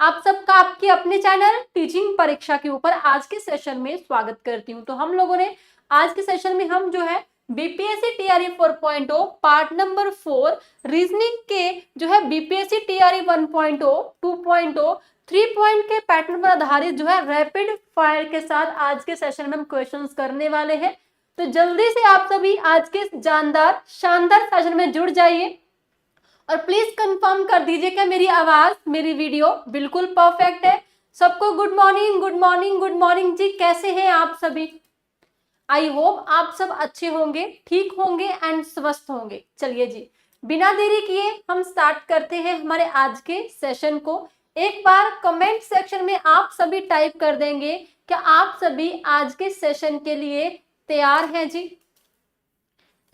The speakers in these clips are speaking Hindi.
आप सबका आपके अपने चैनल टीचिंग परीक्षा के ऊपर आज के सेशन में स्वागत करती हूँ। तो हम लोगों ने आज के सेशन में हम जो है BPSC TRE 4.0 part number 4 reasoning के जो है बीपीएससी टीआरई 1.0 2.0 3 पॉइंट के पैटर्न पर आधारित जो है रैपिड फायर के साथ आज के सेशन में हम क्वेश्चंस करने वाले हैं। तो जल्दी से आप सभी आज के जानदार शानदार सेशन में जुड़ जाइए और प्लीज कंफर्म कर दीजिए कि मेरी आवाज मेरी वीडियो बिल्कुल परफेक्ट है। सबको good morning good morning good morning जी, कैसे हैं आप सभी? आई होप आप सब अच्छे होंगे, ठीक होंगे एंड स्वस्थ होंगे। चलिए जी, बिना देरी किए हम स्टार्ट करते हैं हमारे आज के सेशन को। एक बार कमेंट सेक्शन में आप सभी टाइप कर देंगे कि आप सभी आज के सेशन के लिए तैयार हैं जी,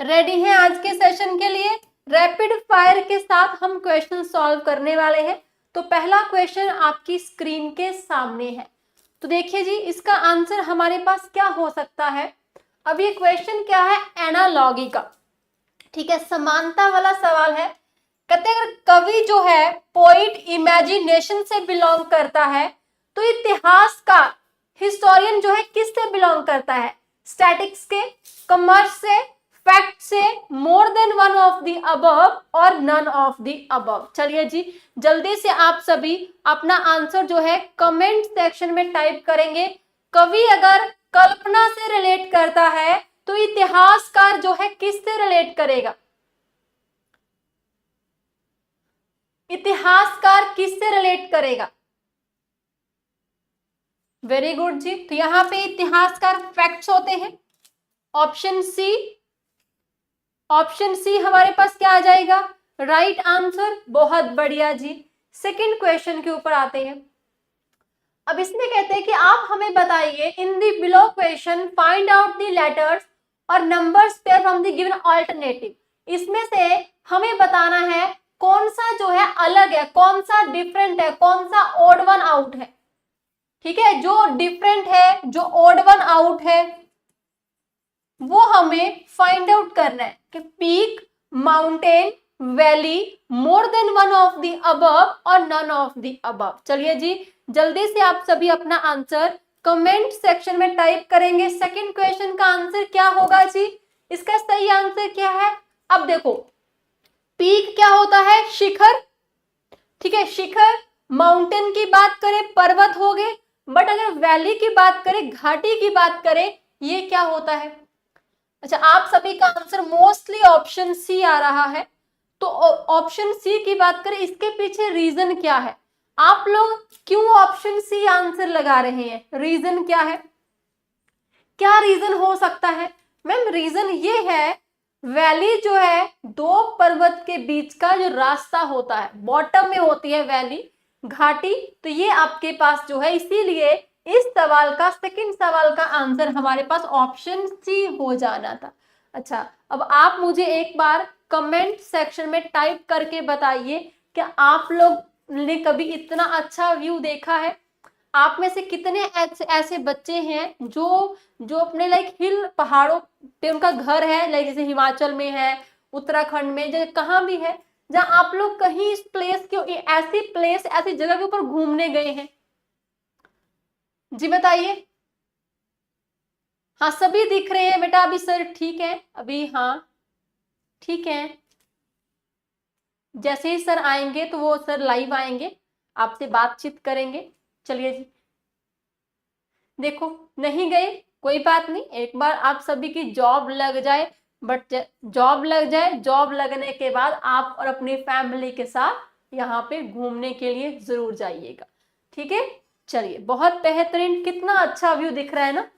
रेडी हैं आज के सेशन के लिए। रैपिड फायर के साथ हम क्वेश्चन सॉल्व करने वाले हैं। तो पहला क्वेश्चन आपकी स्क्रीन के सामने है। तो देखिए जी, इसका आंसर हमारे पास क्या हो सकता है। अब ये क्वेश्चन क्या है, एनालॉगी का, ठीक है, समानता वाला सवाल है। कहते हैं अगर कवि जो है पोइट इमेजिनेशन से बिलोंग करता है तो इतिहास का हिस्टोरियन जो है किससे बिलोंग करता है? स्टैटिक्स के, कॉमर्स से, फैक्ट से, more than one of the above और नन ऑफ द अबव। चलिए जी, जल्दी से आप सभी अपना आंसर जो है कमेंट सेक्शन में टाइप करेंगे। कवि अगर कल्पना से रिलेट करता है तो इतिहासकार जो है किससे रिलेट करेगा? इतिहासकार किससे रिलेट करेगा? वेरी गुड जी, तो यहां पे इतिहासकार फैक्ट्स होते हैं। ऑप्शन सी हमारे पास क्या आ जाएगा? Right answer. बहुत बढ़िया जी। सेकंड क्वेश्चन के ऊपर आते हैं। अब इसमें कहते हैं कि आप हमें बताइए in the below question find out the letters और numbers pair from the given alternative. इसमें से हमें बताना है कौन सा जो है अलग है, कौन सा डिफरेंट है, कौन सा ओड वन आउट है। ठीक है, जो डिफरेंट है, जो ओड वन आउट है, वो हमें फाइंड आउट करना है कि peak, mountain, valley, more than one of the above और नन ऑफ द अबव। चलिए जी, जल्दी से आप सभी अपना आंसर कमेंट सेक्शन में टाइप करेंगे। सेकंड क्वेश्चन का आंसर क्या होगा जी? इसका सही आंसर क्या है? अब देखो, पीक क्या होता है? शिखर, ठीक है, शिखर। माउंटेन की बात करें, पर्वत हो गए। बट अगर वैली की बात करें, घाटी की बात करें, ये क्या होता है? अच्छा, आप सभी का आंसर मोस्टली ऑप्शन सी आ रहा है। तो ऑप्शन सी की बात करें, इसके पीछे रीजन क्या है? आप लोग क्यों ऑप्शन सी आंसर लगा रहे हैं? रीजन क्या है? क्या रीजन हो सकता है? मैम रीजन ये है, वैली जो है दो पर्वत के बीच का जो रास्ता होता है, बॉटम में होती है वैली, घाटी। तो ये आपके पास जो है, इसीलिए इस सवाल का, सेकंड सवाल का आंसर हमारे पास ऑप्शन सी हो जाना था। अच्छा, अब आप मुझे एक बार कमेंट सेक्शन में टाइप करके बताइए कि आप लोग ने कभी इतना अच्छा व्यू देखा है? आप में से कितने ऐसे बच्चे हैं जो जो अपने लाइक हिल पहाड़ों पे उनका घर है, लाइक जैसे हिमाचल में है, उत्तराखंड में, जैसे कहाँ भी है, जहां आप लोग कहीं इस प्लेस के, ऐसी जगह के ऊपर घूमने गए हैं? जी बताइए। हाँ, सभी दिख रहे हैं बेटा अभी सर, ठीक है अभी, हाँ ठीक है। जैसे ही सर आएंगे तो वो सर लाइव आएंगे, आपसे बातचीत करेंगे। चलिए जी, देखो नहीं गए कोई बात नहीं, एक बार आप सभी की जॉब लग जाए, बट जॉब लग जाए, जॉब लगने के बाद आप और अपनी फैमिली के साथ यहाँ पे घूमने के लिए जरूर जाइएगा, ठीक है। चलिए, बहुत बेहतरीन, कितना अच्छा व्यू दिख रहा है ना,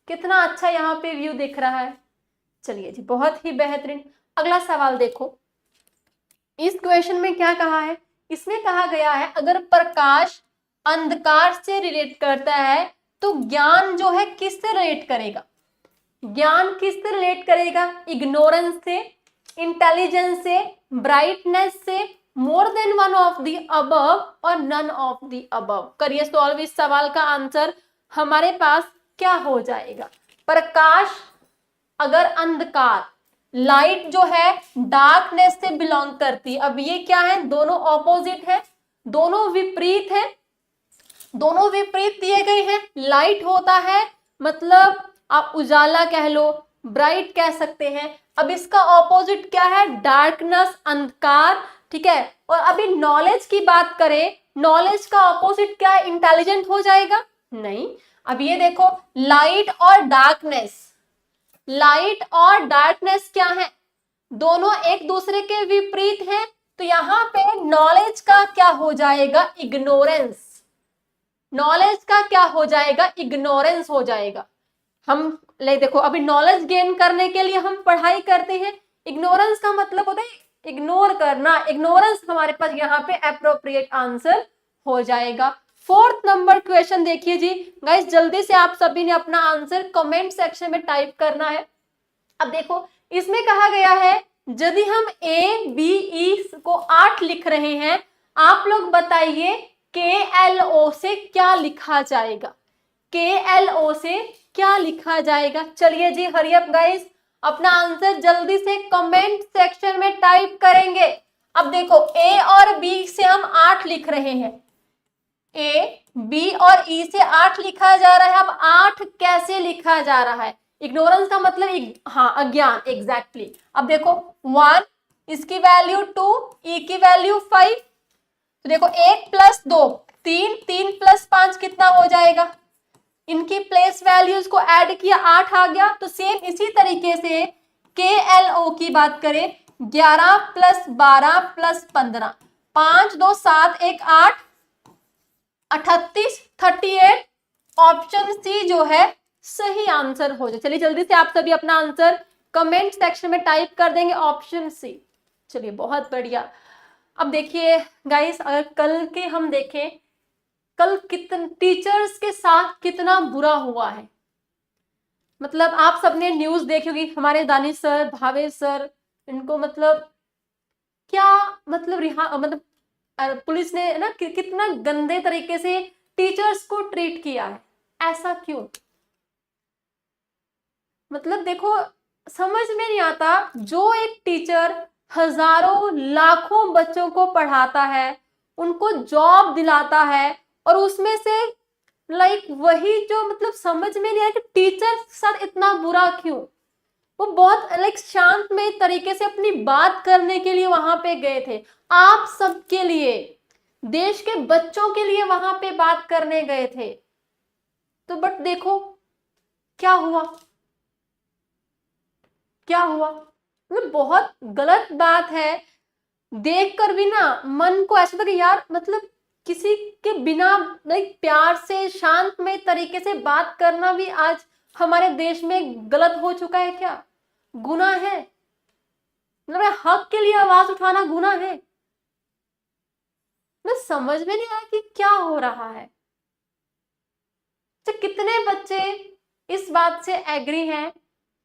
कितना अच्छा यहाँ पे व्यू दिख रहा है। चलिए जी, बहुत ही बेहतरीन। अगला सवाल देखो, इस क्वेश्चन में क्या कहा है? इसमें कहा गया है अगर प्रकाश अंधकार से रिलेट करता है तो ज्ञान जो है किससे रिलेट करेगा? ज्ञान किससे रिलेट करेगा? इग्नोरेंस से, इंटेलिजेंस से, ब्राइटनेस से, more than one of the above और नन ऑफ द अबव। करिए सॉल्व। इस सवाल का आंसर हमारे पास क्या हो जाएगा? प्रकाश अगर अंधकार, लाइट जो है डार्कनेस से बिलोंग करती है। अब ये क्या है? दोनों ऑपोजिट है। दोनों विपरीत है, दोनों विपरीत दिए गए हैं। लाइट होता है मतलब आप उजाला कह लो, ब्राइट कह सकते हैं। अब इसका ऑपोजिट क्या है? डार्कनेस, अंधकार, ठीक है। और अभी नॉलेज की बात करें, नॉलेज का ऑपोजिट क्या है? इंटेलिजेंट हो जाएगा? नहीं। अब ये देखो, लाइट और डार्कनेस, लाइट और डार्कनेस क्या है? दोनों एक दूसरे के विपरीत हैं। तो यहां पे नॉलेज का क्या हो जाएगा? इग्नोरेंस। नॉलेज का क्या हो जाएगा? इग्नोरेंस हो जाएगा। हम ले देखो, अभी नॉलेज गेन करने के लिए हम पढ़ाई करते हैं, इग्नोरेंस का मतलब होता है इग्नोर करना। इग्नोरेंस हमारे पास यहाँ पे अप्रोप्रिएट आंसर हो जाएगा। फोर्थ नंबर क्वेश्चन देखिए जी गाइस, जल्दी से आप सभी ने अपना आंसर कमेंट सेक्शन में टाइप करना है। अब देखो, इसमें कहा गया है यदि हम ए बी ई को 8 लिख रहे हैं, आप लोग बताइए KLO से क्या लिखा जाएगा? KLO से क्या लिखा जाएगा? चलिए जी, हरी अप गाइस, अपना आंसर जल्दी से कमेंट सेक्शन में टाइप करेंगे। अब देखो, ए और बी से हम 8 लिख रहे हैं, ए बी और ई से 8 लिखा जा रहा है। अब 8 कैसे लिखा जा रहा है? इग्नोरेंस का मतलब हाँ, अज्ञान, एग्जैक्टली। अब देखो 1, इसकी वैल्यू 2, ई की वैल्यू 5। तो देखो 1 + 2 3, 3 + 5 कितना हो जाएगा? इनकी प्लेस वैल्यूज को ऐड किया, 8 आ गया। तो सेम इसी तरीके से KLO की बात करें, 11 + 12 + 15, 5 2 7 1 8, 38, 38। ऑप्शन सी जो है सही आंसर हो जाए। चलिए जल्दी से आप सभी अपना आंसर कमेंट सेक्शन में टाइप कर देंगे, ऑप्शन सी। चलिए बहुत बढ़िया। अब देखिए गाइस, अगर कल के हम देखें, कल कितने टीचर्स के साथ कितना बुरा हुआ है। मतलब आप सबने न्यूज देखी होगी, हमारे दानिश सर, भावेश सर, इनको मतलब क्या मतलब पुलिस ने ना कितना गंदे तरीके से टीचर्स को ट्रीट किया है। ऐसा क्यों? मतलब देखो, समझ में नहीं आता, जो एक टीचर हजारों लाखों बच्चों को पढ़ाता है, उनको जॉब दिलाता है, और उसमें से वही जो मतलब समझ में नहीं आया कि टीचर के साथ इतना बुरा क्यों। वो बहुत शांतमय तरीके से अपनी बात करने के लिए वहां पे गए थे, आप सबके लिए, देश के बच्चों के लिए वहां पे बात करने गए थे। तो बट देखो क्या हुआ, क्या हुआ। मतलब बहुत गलत बात है। देखकर भी ना मन को ऐसा था कि यार, मतलब किसी के बिना प्यार से शांतमय तरीके से बात करना भी आज हमारे देश में गलत हो चुका है क्या? गुनाह है। मतलब हक के लिए आवाज उठाना गुनाह है। मैं समझ में नहीं आया कि क्या हो रहा है। तो कितने बच्चे इस बात से एग्री हैं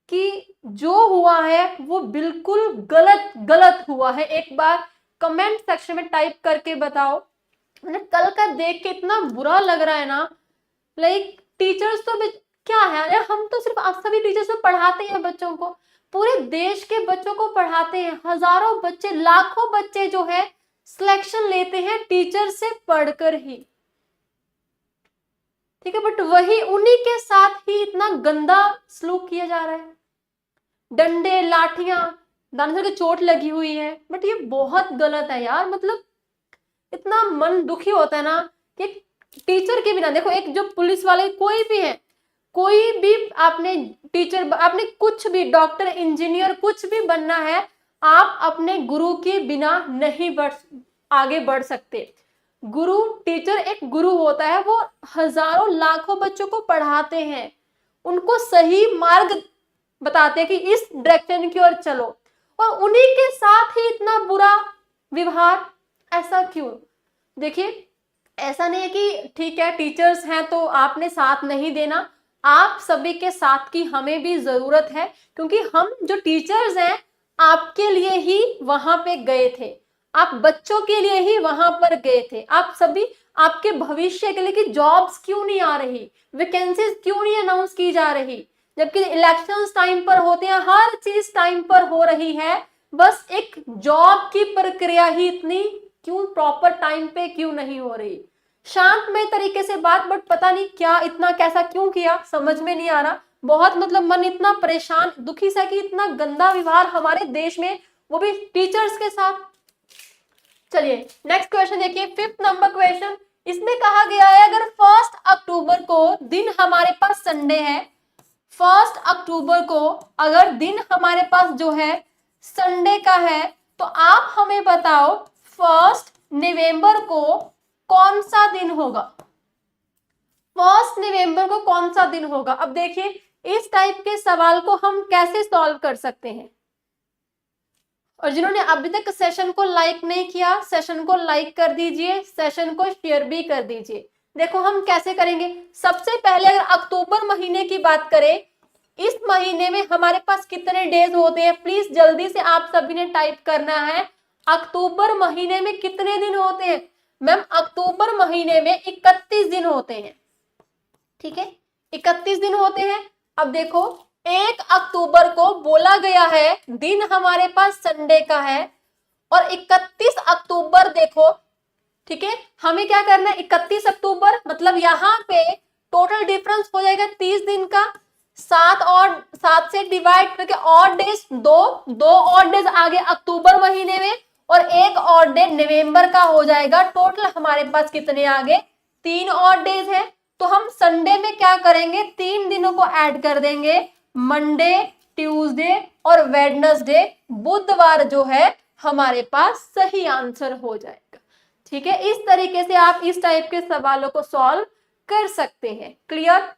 कि जो हुआ है वो बिल्कुल गलत गलत हुआ है? एक बार कमेंट सेक्शन में टाइप करके बताओ। मतलब कल का देख के इतना बुरा लग रहा है ना। टीचर्स तो क्या है, हम तो सिर्फ आप सभी टीचर्स तो पढ़ाते हैं बच्चों को, पूरे देश के बच्चों को पढ़ाते हैं। हजारों बच्चे, लाखों बच्चे जो है सिलेक्शन लेते हैं टीचर से पढ़कर ही, ठीक है। बट वही उन्हीं के साथ ही इतना गंदा सलूक किया जा रहा है। डंडे, लाठियां, दानिश सर की चोट लगी हुई है। बट ये बहुत गलत है यार। मतलब इतना मन दुखी होता है ना कि टीचर के बिना, देखो एक जो पुलिस वाले कोई भी है, कोई भी आपने टीचर, आपने कुछ भी डॉक्टर, इंजीनियर कुछ भी बनना है, आप अपने गुरु के बिना नहीं आगे बढ़ सकते। गुरु, टीचर एक गुरु होता है, वो हजारों लाखों बच्चों को पढ़ाते हैं, उनको सही मार्ग बताते हैं कि इस डायरेक्शन की ओर चलो, और उन्हीं के साथ ही इतना बुरा व्यवहार। ऐसा क्यों? देखिए, ऐसा नहीं है कि ठीक है टीचर्स हैं तो आपने साथ नहीं देना, आप सभी के साथ की हमें भी जरूरत है, क्योंकि हम जो टीचर्स हैं आपके लिए ही वहां पे गए थे, आप बच्चों के लिए ही वहां पर गए थे। आप सभी, आपके भविष्य के लिए कि जॉब्स क्यों नहीं आ रही, वैकेंसीज क्यों नहीं अनाउंस की जा रही, जबकि इलेक्शंस टाइम पर होते हैं, हर चीज टाइम पर हो रही है, बस एक जॉब की प्रक्रिया ही इतनी क्यों प्रॉपर टाइम पे क्यों नहीं हो रही, शांतमय तरीके से बात, बट पता नहीं क्या इतना कैसा क्यों किया, समझ में नहीं आ रहा। बहुत मतलब मन इतना परेशान दुखी सा कि इतना गंदा व्यवहार हमारे देश में, वो भी टीचर्स के साथ। चलिए नेक्स्ट क्वेश्चन देखिए, 5th नंबर क्वेश्चन। इसमें कहा गया है अगर 1 अक्टूबर को दिन हमारे पास संडे है, 1 अक्टूबर को अगर दिन हमारे पास जो है संडे का है, तो आप हमें बताओ 1 नवंबर को कौन सा दिन होगा, 1 नवंबर को कौन सा दिन होगा। अब देखिए इस टाइप के सवाल को हम कैसे सॉल्व कर सकते हैं, और जिन्होंने अभी तक सेशन को लाइक नहीं किया, सेशन को लाइक कर दीजिए, सेशन को शेयर भी कर दीजिए। देखो हम कैसे करेंगे। सबसे पहले अगर अक्टूबर महीने की बात करें, इस महीने में हमारे पास कितने डेज होते हैं, प्लीज जल्दी से आप सभी ने टाइप करना है। अक्टूबर महीने में कितने दिन होते हैं मैम? अक्टूबर महीने में 31 दिन होते हैं, ठीक है, 31 दिन होते हैं। अब देखो 1 अक्टूबर को बोला गया है दिन हमारे पास संडे का है, और 31 अक्टूबर देखो, ठीक है, हमें क्या करना है, 31 अक्टूबर मतलब यहाँ पे टोटल डिफरेंस हो जाएगा 30 दिन का, 7 से डिवाइड करके ऑड डेज, दो ऑड डेज आगे अक्टूबर महीने में, और 1 ऑड डे नवंबर का हो जाएगा। टोटल हमारे पास कितने आगे, 3 ऑड डेज है। तो हम संडे में क्या करेंगे, 3 दिनों को ऐड कर देंगे, मंडे, ट्यूसडे और वेडनेसडे, बुधवार जो है हमारे पास सही आंसर हो जाएगा। ठीक है, इस तरीके से आप इस टाइप के सवालों को सॉल्व कर सकते हैं। क्लियर?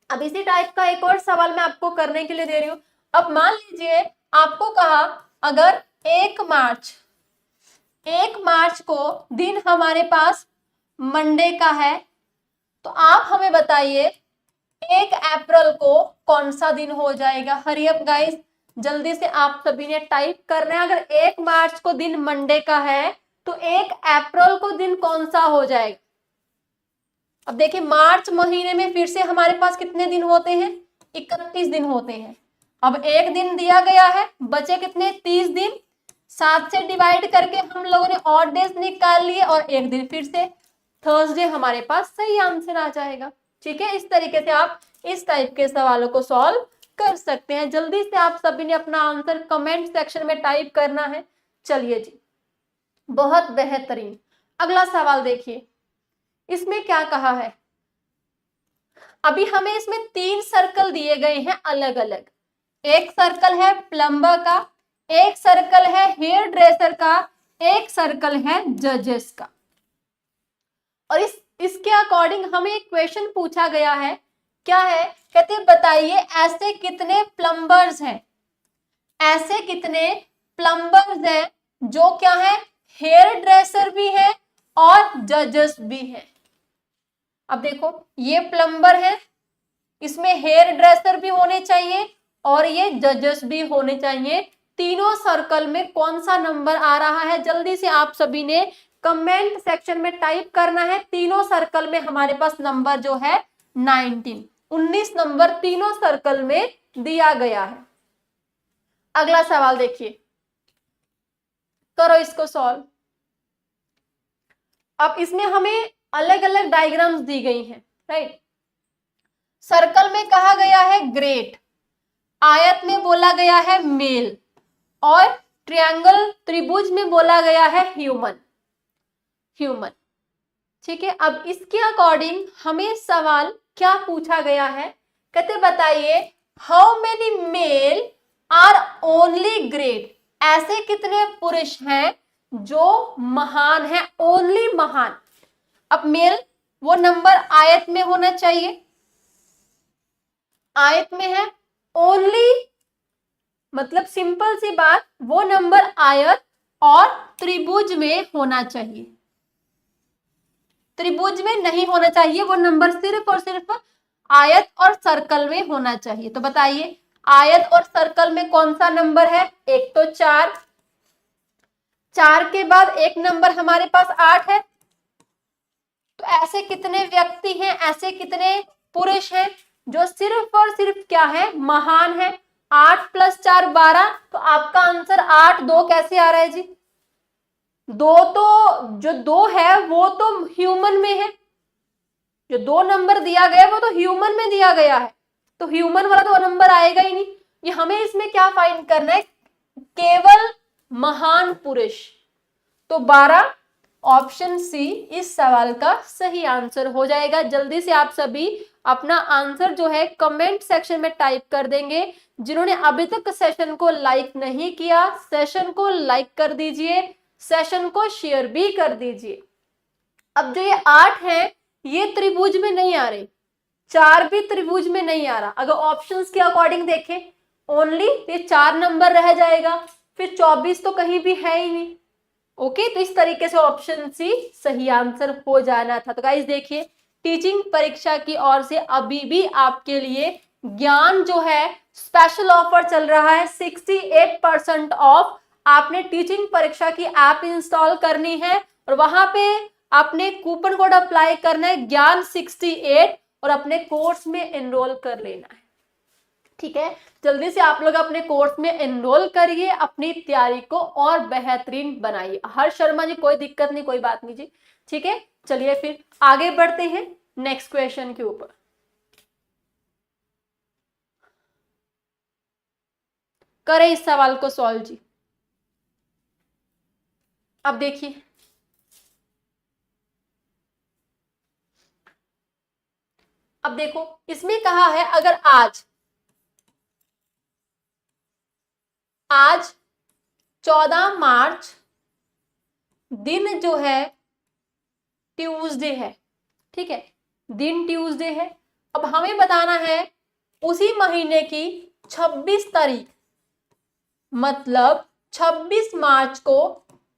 अब इसी टाइप का एक और सवाल मैं आपको करने के लिए दे रही हूं। अब मान लीजिए आपको कहा अगर 1 मार्च को दिन हमारे पास मंडे का है, तो आप हमें बताइए 1 अप्रैल को कौन सा दिन हो जाएगा। हरी अप गाइस, जल्दी से आप सभी ने टाइप करना है। अगर 1 मार्च को दिन मंडे का है तो 1 अप्रैल को दिन कौन सा हो जाएगा। अब देखिए मार्च महीने में फिर से हमारे पास कितने दिन होते हैं, 31 दिन होते हैं। अब एक दिन दिया गया है, बचे कितने, 30 दिन। 7 से डिवाइड करके हम लोगों ने ऑड डेज निकाल लिए, और एक दिन फिर से थर्सडे हमारे पास सही आंसर आ जाएगा। ठीक है, इस तरीके से आप इस टाइप के सवालों को सॉल्व कर सकते हैं। जल्दी से आप सभी ने अपना आंसर कमेंट सेक्शन में टाइप करना है। चलिए जी, बहुत बेहतरीन। अगला सवाल देखिए, इसमें क्या कहा है। अभी हमें इसमें 3 सर्कल दिए गए हैं अलग अलग। एक सर्कल है प्लम्बर का, एक सर्कल है हेयर ड्रेसर का, एक सर्कल है जजेस का। और इसके अकॉर्डिंग हमें एक क्वेश्चन पूछा गया है। क्या है, कहते बताइए ऐसे कितने प्लम्बर्स हैं, ऐसे कितने प्लम्बर्स हैं जो क्या है, हेयर ड्रेसर भी है और जजेस भी है। अब देखो ये प्लम्बर है, इसमें हेयर ड्रेसर भी होने चाहिए और ये जजेस भी होने चाहिए। तीनों सर्कल में कौन सा नंबर आ रहा है, जल्दी से आप सभी ने कमेंट सेक्शन में टाइप करना है। तीनों सर्कल में हमारे पास नंबर जो है 19 नंबर तीनों सर्कल में दिया गया है। अगला सवाल देखिए, करो इसको सॉल्व। अब इसमें हमें अलग अलग डायग्राम्स दी गई हैं, राइट। सर्कल में कहा गया है ग्रेट, आयत में बोला गया है मेल, और ट्रायंगल त्रिभुज में बोला गया है ह्यूमन। ठीक है, अब इसके अकॉर्डिंग हमें सवाल क्या पूछा गया है, कहते बताइए how many male are only great, ऐसे कितने पुरुष हैं जो महान है, ओनली महान। अब मेल वो नंबर आयत में होना चाहिए, आयत में है, ओनली मतलब सिंपल सी बात, वो नंबर आयत और त्रिभुज में होना चाहिए। त्रिभुज में नहीं होना चाहिए, वो नंबर सिर्फ और सिर्फ आयत और सर्कल में होना चाहिए। तो बताइए आयत और सर्कल में कौन सा नंबर है, एक तो 4 के बाद एक नंबर हमारे पास 8 है। तो ऐसे कितने व्यक्ति हैं, ऐसे कितने पुरुष हैं जो सिर्फ और सिर्फ क्या है, महान है। 8 + 4 12, तो आपका आंसर 8 2 कैसे आ रहा है जी, दो तो जो दो है वो तो ह्यूमन में है, जो 2 नंबर दिया गया है वो तो ह्यूमन में दिया गया है, तो ह्यूमन वाला तो नंबर आएगा ही नहीं। ये हमें इसमें क्या फाइंड करना है, केवल महान पुरुष। तो 12 ऑप्शन सी इस सवाल का सही आंसर हो जाएगा। जल्दी से आप सभी अपना आंसर जो है कमेंट सेक्शन में टाइप कर देंगे। जिन्होंने अभी तक सेशन को लाइक नहीं किया, सेशन को लाइक कर दीजिए, सेशन को शेयर भी कर दीजिए। अब जो ये 8 है ये त्रिभुज में नहीं आ रहे, 4 भी त्रिभुज में नहीं आ रहा। अगर ऑप्शंस के अकॉर्डिंग देखें ओनली ये 4 नंबर रह जाएगा, फिर 24 तो कहीं भी है ही नहीं। ओके, तो इस तरीके से ऑप्शन सी सही आंसर हो जाना था। तो गाइस देखिए, टीचिंग परीक्षा की ओर से अभी भी आपके लिए ज्ञान जो है स्पेशल ऑफर चल रहा है, 68% ऑफ। आपने टीचिंग परीक्षा की ऐप इंस्टॉल करनी है और वहां पे आपने कूपन कोड अप्लाई करना है ज्ञान 68 और अपने कोर्स में एनरोल कर लेना है। ठीक है, जल्दी से आप लोग अपने कोर्स में एनरोल करिए, अपनी तैयारी को और बेहतरीन बनाइए। हर्ष शर्मा जी कोई दिक्कत नहीं, कोई बात नहीं जी। ठीक है, चलिए फिर आगे बढ़ते हैं नेक्स्ट क्वेश्चन के ऊपर। करें इस सवाल को सॉल्व जी। अब देखिए, अब देखो इसमें कहा है अगर आज 14 मार्च दिन जो है ट्यूसडे है, ठीक है, दिन ट्यूसडे है। अब हमें बताना है उसी महीने की 26 तारीख, मतलब 26 मार्च को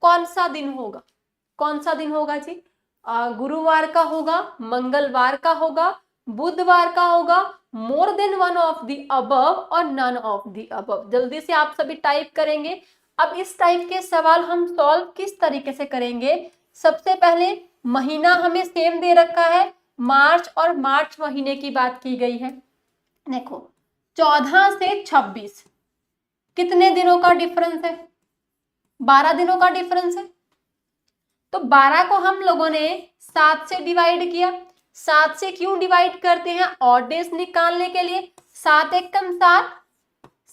कौन सा दिन होगा। कौन सा दिन होगा जी? गुरुवार का होगा, मंगलवार का होगा, बुधवार का होगा, more than one of the above और नन ऑफ द अबव। जल्दी से आप सभी टाइप करेंगे। अब इस टाइप के सवाल हम सॉल्व किस तरीके से करेंगे? सबसे पहले महीना हमें सेम दे रखा है, मार्च और मार्च महीने की बात की गई है। देखो 14 से 26 कितने दिनों का डिफरेंस है? 12 दिनों का डिफरेंस है। तो 12 को हम लोगों ने 7 से डिवाइड किया। 7 से क्यों डिवाइड करते हैं? ऑड डेज निकालने के लिए। 7 एकम 7,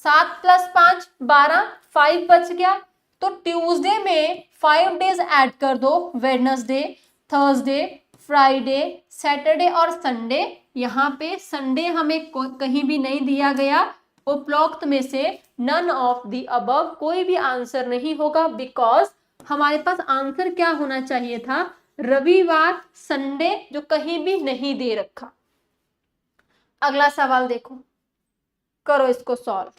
7 + 5 12, 5 बच गया। तो ट्यूसडे में 5 डेज ऐड कर दो, वेडनेसडे, थर्सडे, फ्राइडे, सैटरडे और संडे। यहाँ पे संडे हमें कहीं भी नहीं दिया गया। उपरोक्त में से नन ऑफ द अबव कोई भी आंसर नहीं होगा, बिकॉज हमारे पास आंसर क्या होना चाहिए था? रविवार, संडे, जो कहीं भी नहीं दे रखा। अगला सवाल देखो, करो इसको सॉल्व।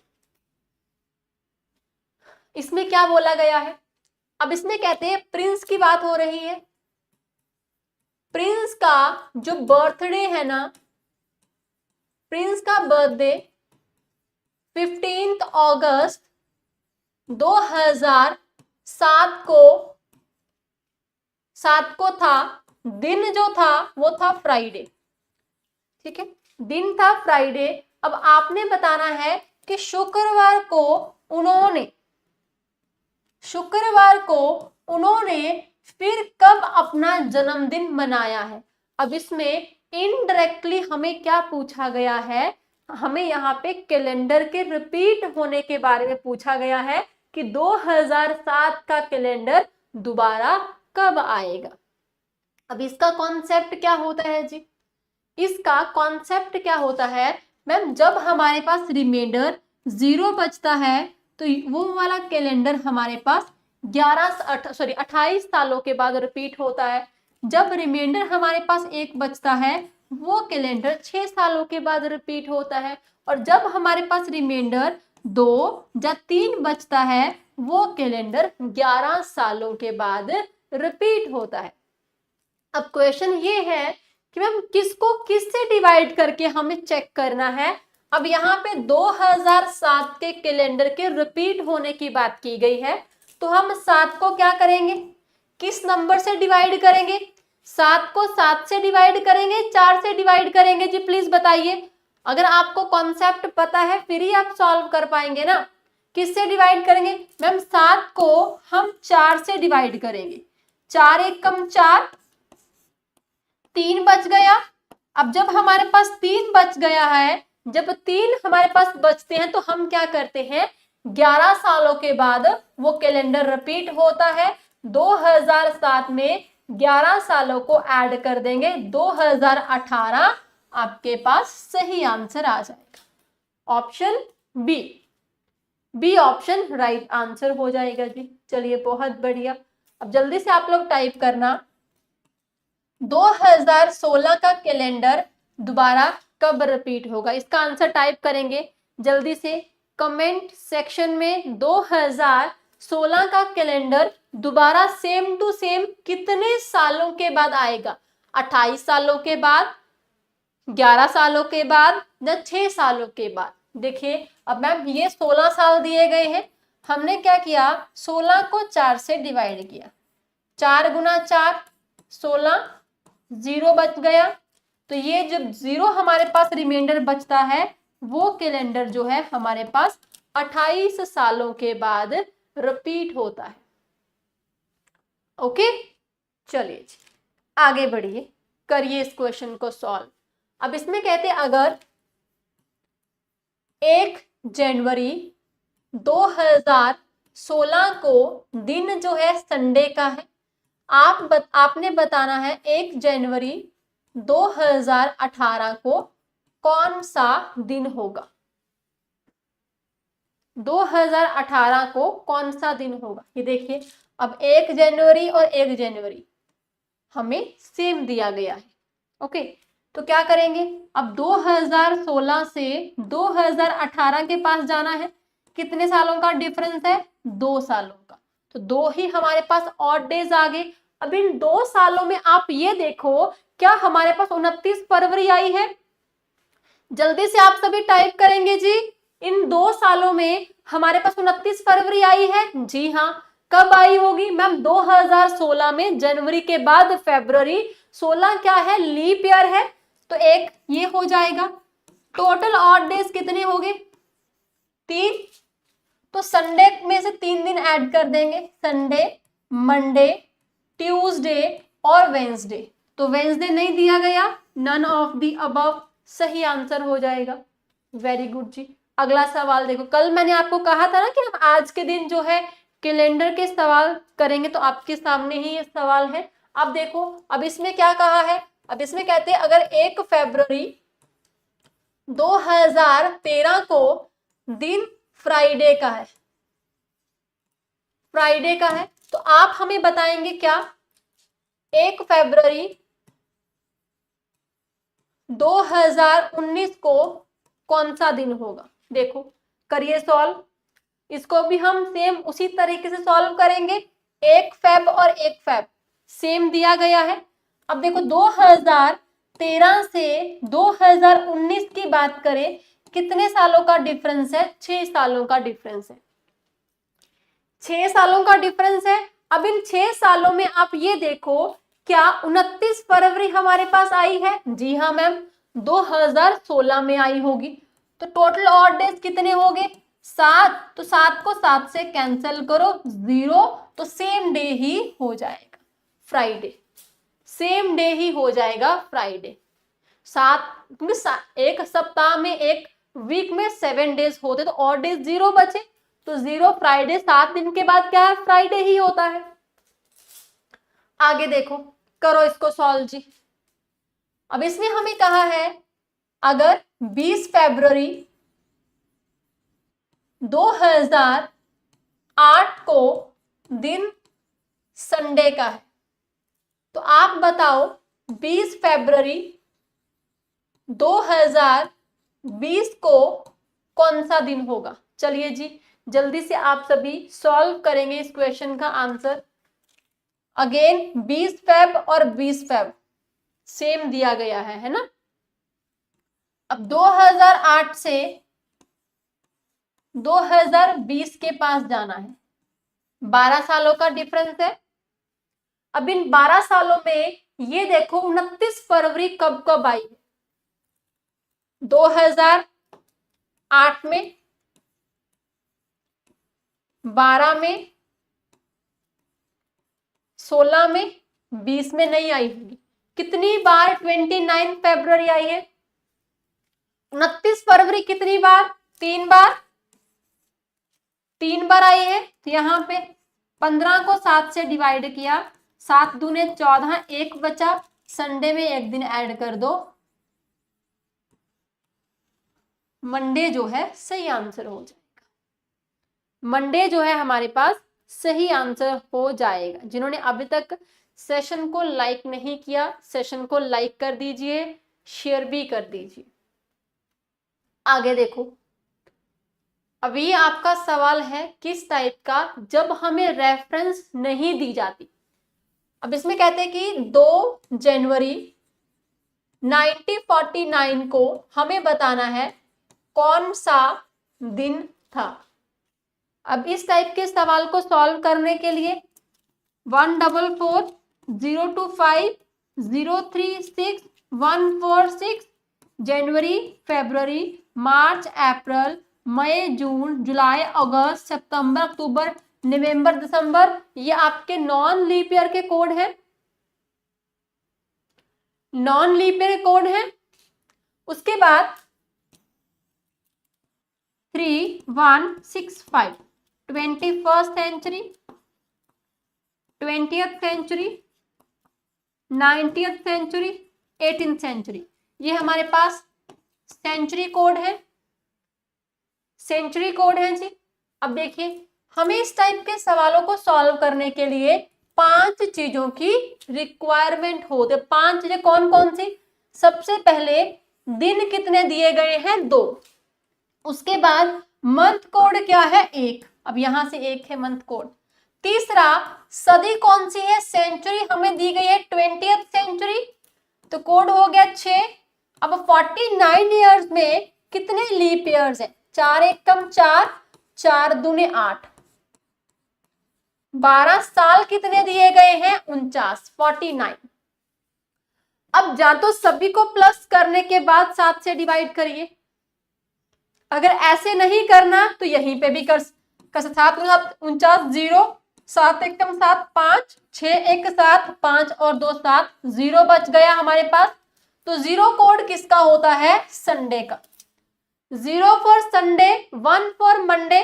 इसमें क्या बोला गया है? अब इसमें कहते हैं प्रिंस की बात हो रही है। प्रिंस का जो बर्थडे है ना, प्रिंस का बर्थडे 15 अगस्त 2007 को था। दिन जो था वो था फ्राइडे, ठीक है, दिन था फ्राइडे। अब आपने बताना है कि शुक्रवार को उन्होंने फिर कब अपना जन्मदिन मनाया है। अब इसमें इनडायरेक्टली हमें क्या पूछा गया है? हमें यहाँ पे कैलेंडर के रिपीट होने के बारे में पूछा गया है कि 2007 का कैलेंडर दोबारा कब आएगा। अब इसका कॉन्सेप्ट क्या होता है जी? इसका कॉन्सेप्ट क्या होता है मैम? जब हमारे पास रिमाइंडर 0 बचता है तो वो वाला कैलेंडर हमारे पास 28 सालों के बाद रिपीट होता है। जब रिमाइंडर हमारे पास 1 बचता है वो कैलेंडर 6 सालों के बाद रिपीट होता है। और जब हमारे पास रिमाइंडर 2 या 3 बचता है वो कैलेंडर 11 सालों के बाद रिपीट होता है। अब क्वेश्चन ये है कि मैम किसको किससे डिवाइड करके हमें चेक करना है। अब यहाँ पे 2007 के कैलेंडर के रिपीट होने की बात की गई है, तो हम 7 को क्या करेंगे? किस नंबर से डिवाइड करेंगे? 7 को 7 से डिवाइड करेंगे, 4 से डिवाइड करेंगे जी? प्लीज बताइए। अगर आपको कॉन्सेप्ट पता है फिर ही आप सॉल्व कर पाएंगे ना, किससे डिवाइड करेंगे मैम? 7 को हम 4 से डिवाइड करेंगे। 4 एक कम 4, 3 बच गया। अब जब हमारे पास 3 बच गया है, जब 3 हमारे पास बचते हैं तो हम क्या करते हैं, 11 सालों के बाद वो कैलेंडर रिपीट होता है। 2007 में 11 सालों को ऐड कर देंगे, 2018 आपके पास सही आंसर आ जाएगा। Option B option right answer हो जाएगा जी। चलिए बहुत बढ़िया। अब जल्दी से आप लोग टाइप करना, 2016 का कैलेंडर दोबारा कब रिपीट होगा? इसका आंसर टाइप करेंगे जल्दी से कमेंट सेक्शन में। 2016 का कैलेंडर दोबारा सेम टू सेम कितने सालों के बाद आएगा? 28 सालों के बाद, 11 सालों के बाद या 6 सालों के बाद? देखिए अब मैम ये 16 साल दिए गए हैं, हमने क्या किया, 16 को 4 से डिवाइड किया, 4 गुना 4 16, 0 बच गया। तो ये जब 0 हमारे पास रिमाइंडर बचता है, वो कैलेंडर जो है हमारे पास 28 सालों के बाद रिपीट होता है। ओके, चलिए जी आगे बढ़िए, करिए इस क्वेश्चन को सॉल्व। अब इसमें कहते हैं अगर 1 जनवरी 2016 को दिन जो है संडे का है, आपने बताना है 1 जनवरी 2018 को कौन सा दिन होगा? 2018 को कौन सा दिन होगा? ये देखिए अब 1 जनवरी और 1 जनवरी हमें सेम दिया गया है। ओके, तो क्या करेंगे, अब 2016 से 2018 के पास जाना है। कितने सालों का डिफरेंस है? 2 सालों का। तो 2 ही हमारे पास ऑड डेज आ गए। अब इन 2 सालों में आप ये देखो, क्या हमारे पास 29 फरवरी आई है? जल्दी से आप सभी टाइप करेंगे जी, इन 2 सालों में हमारे पास 29 फरवरी आई है। जी हाँ, कब आई होगी मैम? 2016 में जनवरी के बाद फरवरी, 16 क्या है, लीप ईयर है, तो एक ये हो जाएगा। टोटल ऑड डेज कितने हो गए? 3, तो संडे में से 3 दिन ऐड कर देंगे, संडे, मंडे, ट्यूसडे और वेंसडे। तो वेंसडे नहीं दिया गया, नन ऑफ द अबव सही आंसर हो जाएगा। वेरी गुड जी। अगला सवाल देखो, कल मैंने आपको कहा था ना कि हम आज के दिन जो है कैलेंडर के सवाल करेंगे, तो आपके सामने ही ये सवाल है। अब देखो, अब इसमें क्या कहा है, अब इसमें कहते हैं अगर 1 फरवरी 2013 को दिन फ्राइडे का है, फ्राइडे का है, तो आप हमें बताएंगे क्या 1 फरवरी 2019 को कौन सा दिन होगा? देखो करिए सॉल्व, इसको भी हम सेम उसी तरीके से सॉल्व करेंगे। 1 फेब और 1 फेब सेम दिया गया है। अब देखो 2013 से 2019 की बात करें, कितने सालों का डिफरेंस है? 6 सालों का डिफरेंस है, 6 सालों का डिफरेंस है। अब इन 6 सालों में आप ये देखो, क्या 29 फरवरी हमारे पास आई है? जी हाँ मैम, 2016 में आई होगी। तो टोटल ऑड डेज कितने हो गए? 7, तो 7 को 7 से कैंसिल करो, 0, तो सेम डे ही हो जाएगा फ्राइडे, सेम डे ही हो जाएगा फ्राइडे। 7, क्योंकि एक सप्ताह में, एक वीक में 7 डेज होते, तो ऑड डेज 0 बचे, तो 0 फ्राइडे, 7 दिन के बाद क्या है, फ्राइडे ही होता है। आगे देखो, करो इसको सॉल्व जी। अब इसमें हमें कहा है अगर 20 फरवरी 2008 को दिन संडे का है, तो आप बताओ 20 फरवरी 2020 को कौन सा दिन होगा? चलिए जी जल्दी से आप सभी सॉल्व करेंगे इस क्वेश्चन का आंसर। अगेन 20 फेब और 20 फेब सेम दिया गया है ना। अब 2008 से 2020 के पास जाना है, 12 सालों का डिफरेंस है। अब इन 12 सालों में ये देखो 29 फरवरी कब कब आई है? 2008 में, 12 में, 16 में, 20 में नहीं आई होगी। कितनी बार 29 फरवरी आई है? 29 फरवरी कितनी बार? 3 बार, 3 बार आई है। तो यहाँ पे 15 को 7 से डिवाइड किया, 7 दूने 14, एक बचा, संडे में एक दिन ऐड कर दो, मंडे जो है सही आंसर हो जाएगा। मंडे जो है हमारे पास सही आंसर हो जाएगा। जिन्होंने अभी तक सेशन को लाइक नहीं किया, सेशन को लाइक कर दीजिए, शेयर भी कर दीजिए। आगे देखो, अभी आपका सवाल है किस टाइप का, जब हमें रेफरेंस नहीं दी जाती। अब इसमें कहते हैं कि 2 जनवरी 1949 को हमें बताना है कौन सा दिन था। अब इस टाइप के सवाल को सॉल्व करने के लिए 144025036 जनवरी, फरवरी, मार्च, अप्रैल, मई, जून, जुलाई, अगस्त, सितंबर, अक्टूबर, नवंबर, दिसंबर, ये आपके नॉन लीप ईयर के कोड हैं, नॉन लीप ईयर कोड हैं। उसके बाद 3165 21st century, 20th century, 90th century, 18th century, ये हमारे पास सेंचुरी कोड है, सेंचुरी कोड है जी। अब देखिए, हमें इस टाइप के सवालों को सॉल्व करने के लिए 5 चीजों की रिक्वायरमेंट होती है। 5 चीजें कौन कौन सी? सबसे पहले दिन कितने दिए गए हैं? 2। उसके बाद मंथ कोड क्या है? 1। अब यहां से 1 है मंथ कोड। तीसरा, सदी कौन सी है? सेंचुरी हमें दी गई है 20th सेंचुरी, तो कोड हो गया 6। अब 49 ईयर्स में कितने लीप ईयर्स है? 4 एकम 4, 4 दूने 8। 12 साल कितने दिए गए हैं? 49, 49। अब जा तो सभी को प्लस करने के बाद 7 से डिवाइड करिए। अगर ऐसे नहीं करना तो यहीं पे भी कर 7 49, 0, 7 एकम 7, 5, 6 1 7, 5 और 2 7, 0 बच गया हमारे पास। तो 0 कोड किसका होता है? संडे का। 0 for Sunday, 1 for Monday,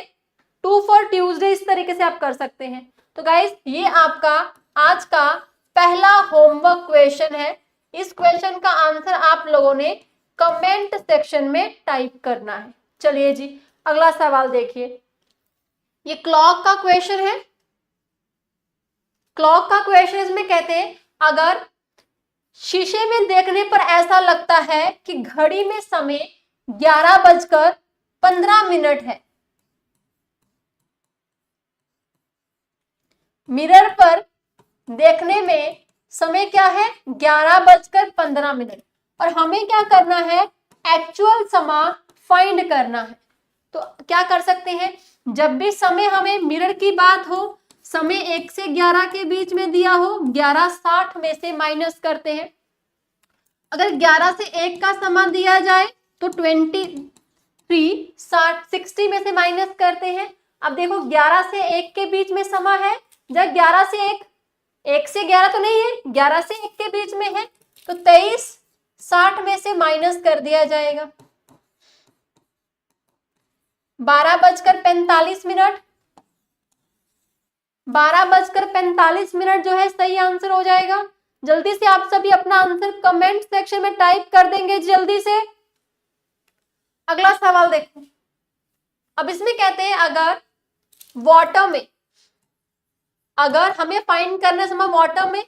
2 for Tuesday, इस तरीके से आप कर सकते हैं। तो गाइस, ये आपका आज का पहला होमवर्क क्वेश्चन है। इस क्वेश्चन का आंसर आप लोगों ने कमेंट सेक्शन में टाइप करना है। चलिए जी, अगला सवाल देखिए। ये क्लॉक का क्वेश्चन है। क्लॉक का क्वेश्चन इसमें कहते हैं, अगर शीशे में देखने पर ऐसा लगता है कि घड़ी में समय 11:15 है, मिरर पर देखने में समय क्या है? 11:15, और हमें क्या करना है? एक्चुअल समय फाइंड करना है। तो क्या कर सकते हैं? जब भी समय हमें मिरर की बात हो, समय 1 से 11 के बीच में दिया हो, 11:60 में से माइनस करते हैं। अगर 11 से 1 का समय दिया जाए तो 60 में से माइनस करते हैं। अब देखो, 11 से 1 के बीच में समय है, जब 11 से 1 से 11 तो नहीं है, 11 से 1 के बीच में है, तो 23:60 में से माइनस कर दिया जाएगा। 12:45, 12:45 जो है सही आंसर हो जाएगा। जल्दी से आप सभी अपना आंसर कमेंट सेक्शन में टाइप कर देंगे जल्दी से। अगला सवाल देखो। अब इसमें कहते हैं, अगर वाटर में, अगर हमें फाइंड करना समय वाटर में,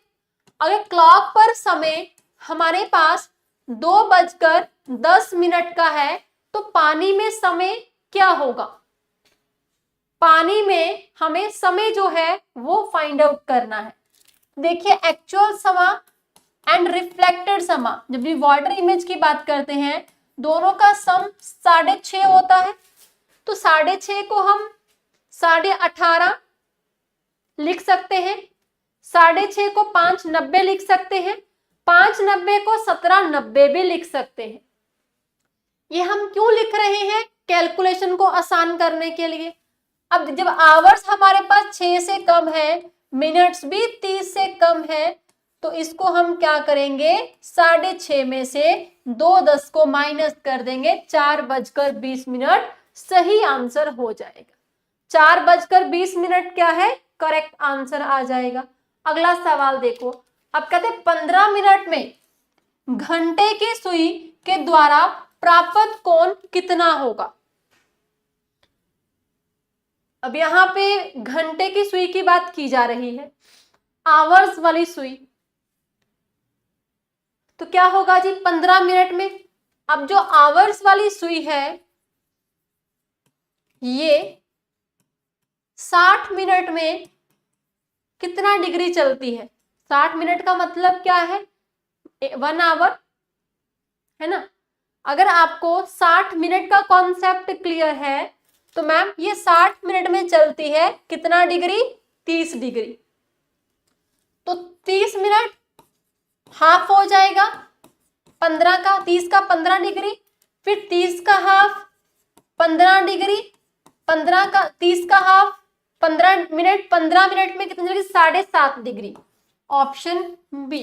अगर क्लॉक पर समय हमारे पास 2:10 का है, तो पानी में समय क्या होगा? पानी में हमें समय जो है वो फाइंड आउट करना है। देखिए, एक्चुअल समय एंड रिफ्लेक्टेड समय, जब भी वाटर इमेज की बात करते हैं, दोनों का सम 6.5 होता है। तो 6.5 को हम 18.5 लिख सकते हैं, 6.5 को 590 लिख सकते हैं, 590 को 1790 भी लिख सकते हैं। ये हम क्यों लिख रहे हैं? कैलकुलेशन को आसान करने के लिए। अब जब आवर्स हमारे पास 6 से कम है, मिनट्स भी 30 से कम है, तो इसको हम क्या करेंगे, 6:30 में से 2:10 को माइनस कर देंगे, 4:20 सही आंसर हो जाएगा। 4:20 क्या है, करेक्ट आंसर आ जाएगा। अगला सवाल देखो, अब कहते हैं 15 मिनट में घंटे की सुई के द्वारा प्राप्त कोण कितना होगा। अब यहां पे घंटे की सुई की बात की जा रही है, आवर्स वाली सुई, तो क्या होगा जी 15 मिनट में। अब जो आवर्स वाली सुई है ये 60 मिनट में कितना डिग्री चलती है। 60 मिनट का मतलब क्या है, 1 आवर है ना। अगर आपको 60 मिनट का कॉन्सेप्ट क्लियर है तो मैम ये 60 मिनट में चलती है कितना डिग्री, 30 डिग्री। तो 30 मिनट हाफ हो जाएगा 15 का, 30 का 15 डिग्री, फिर 30 का हाफ 15 डिग्री, 15 का 30 का हाफ 15 मिनट, 15 मिनट में कितनी degree, 7.5 degree. Option B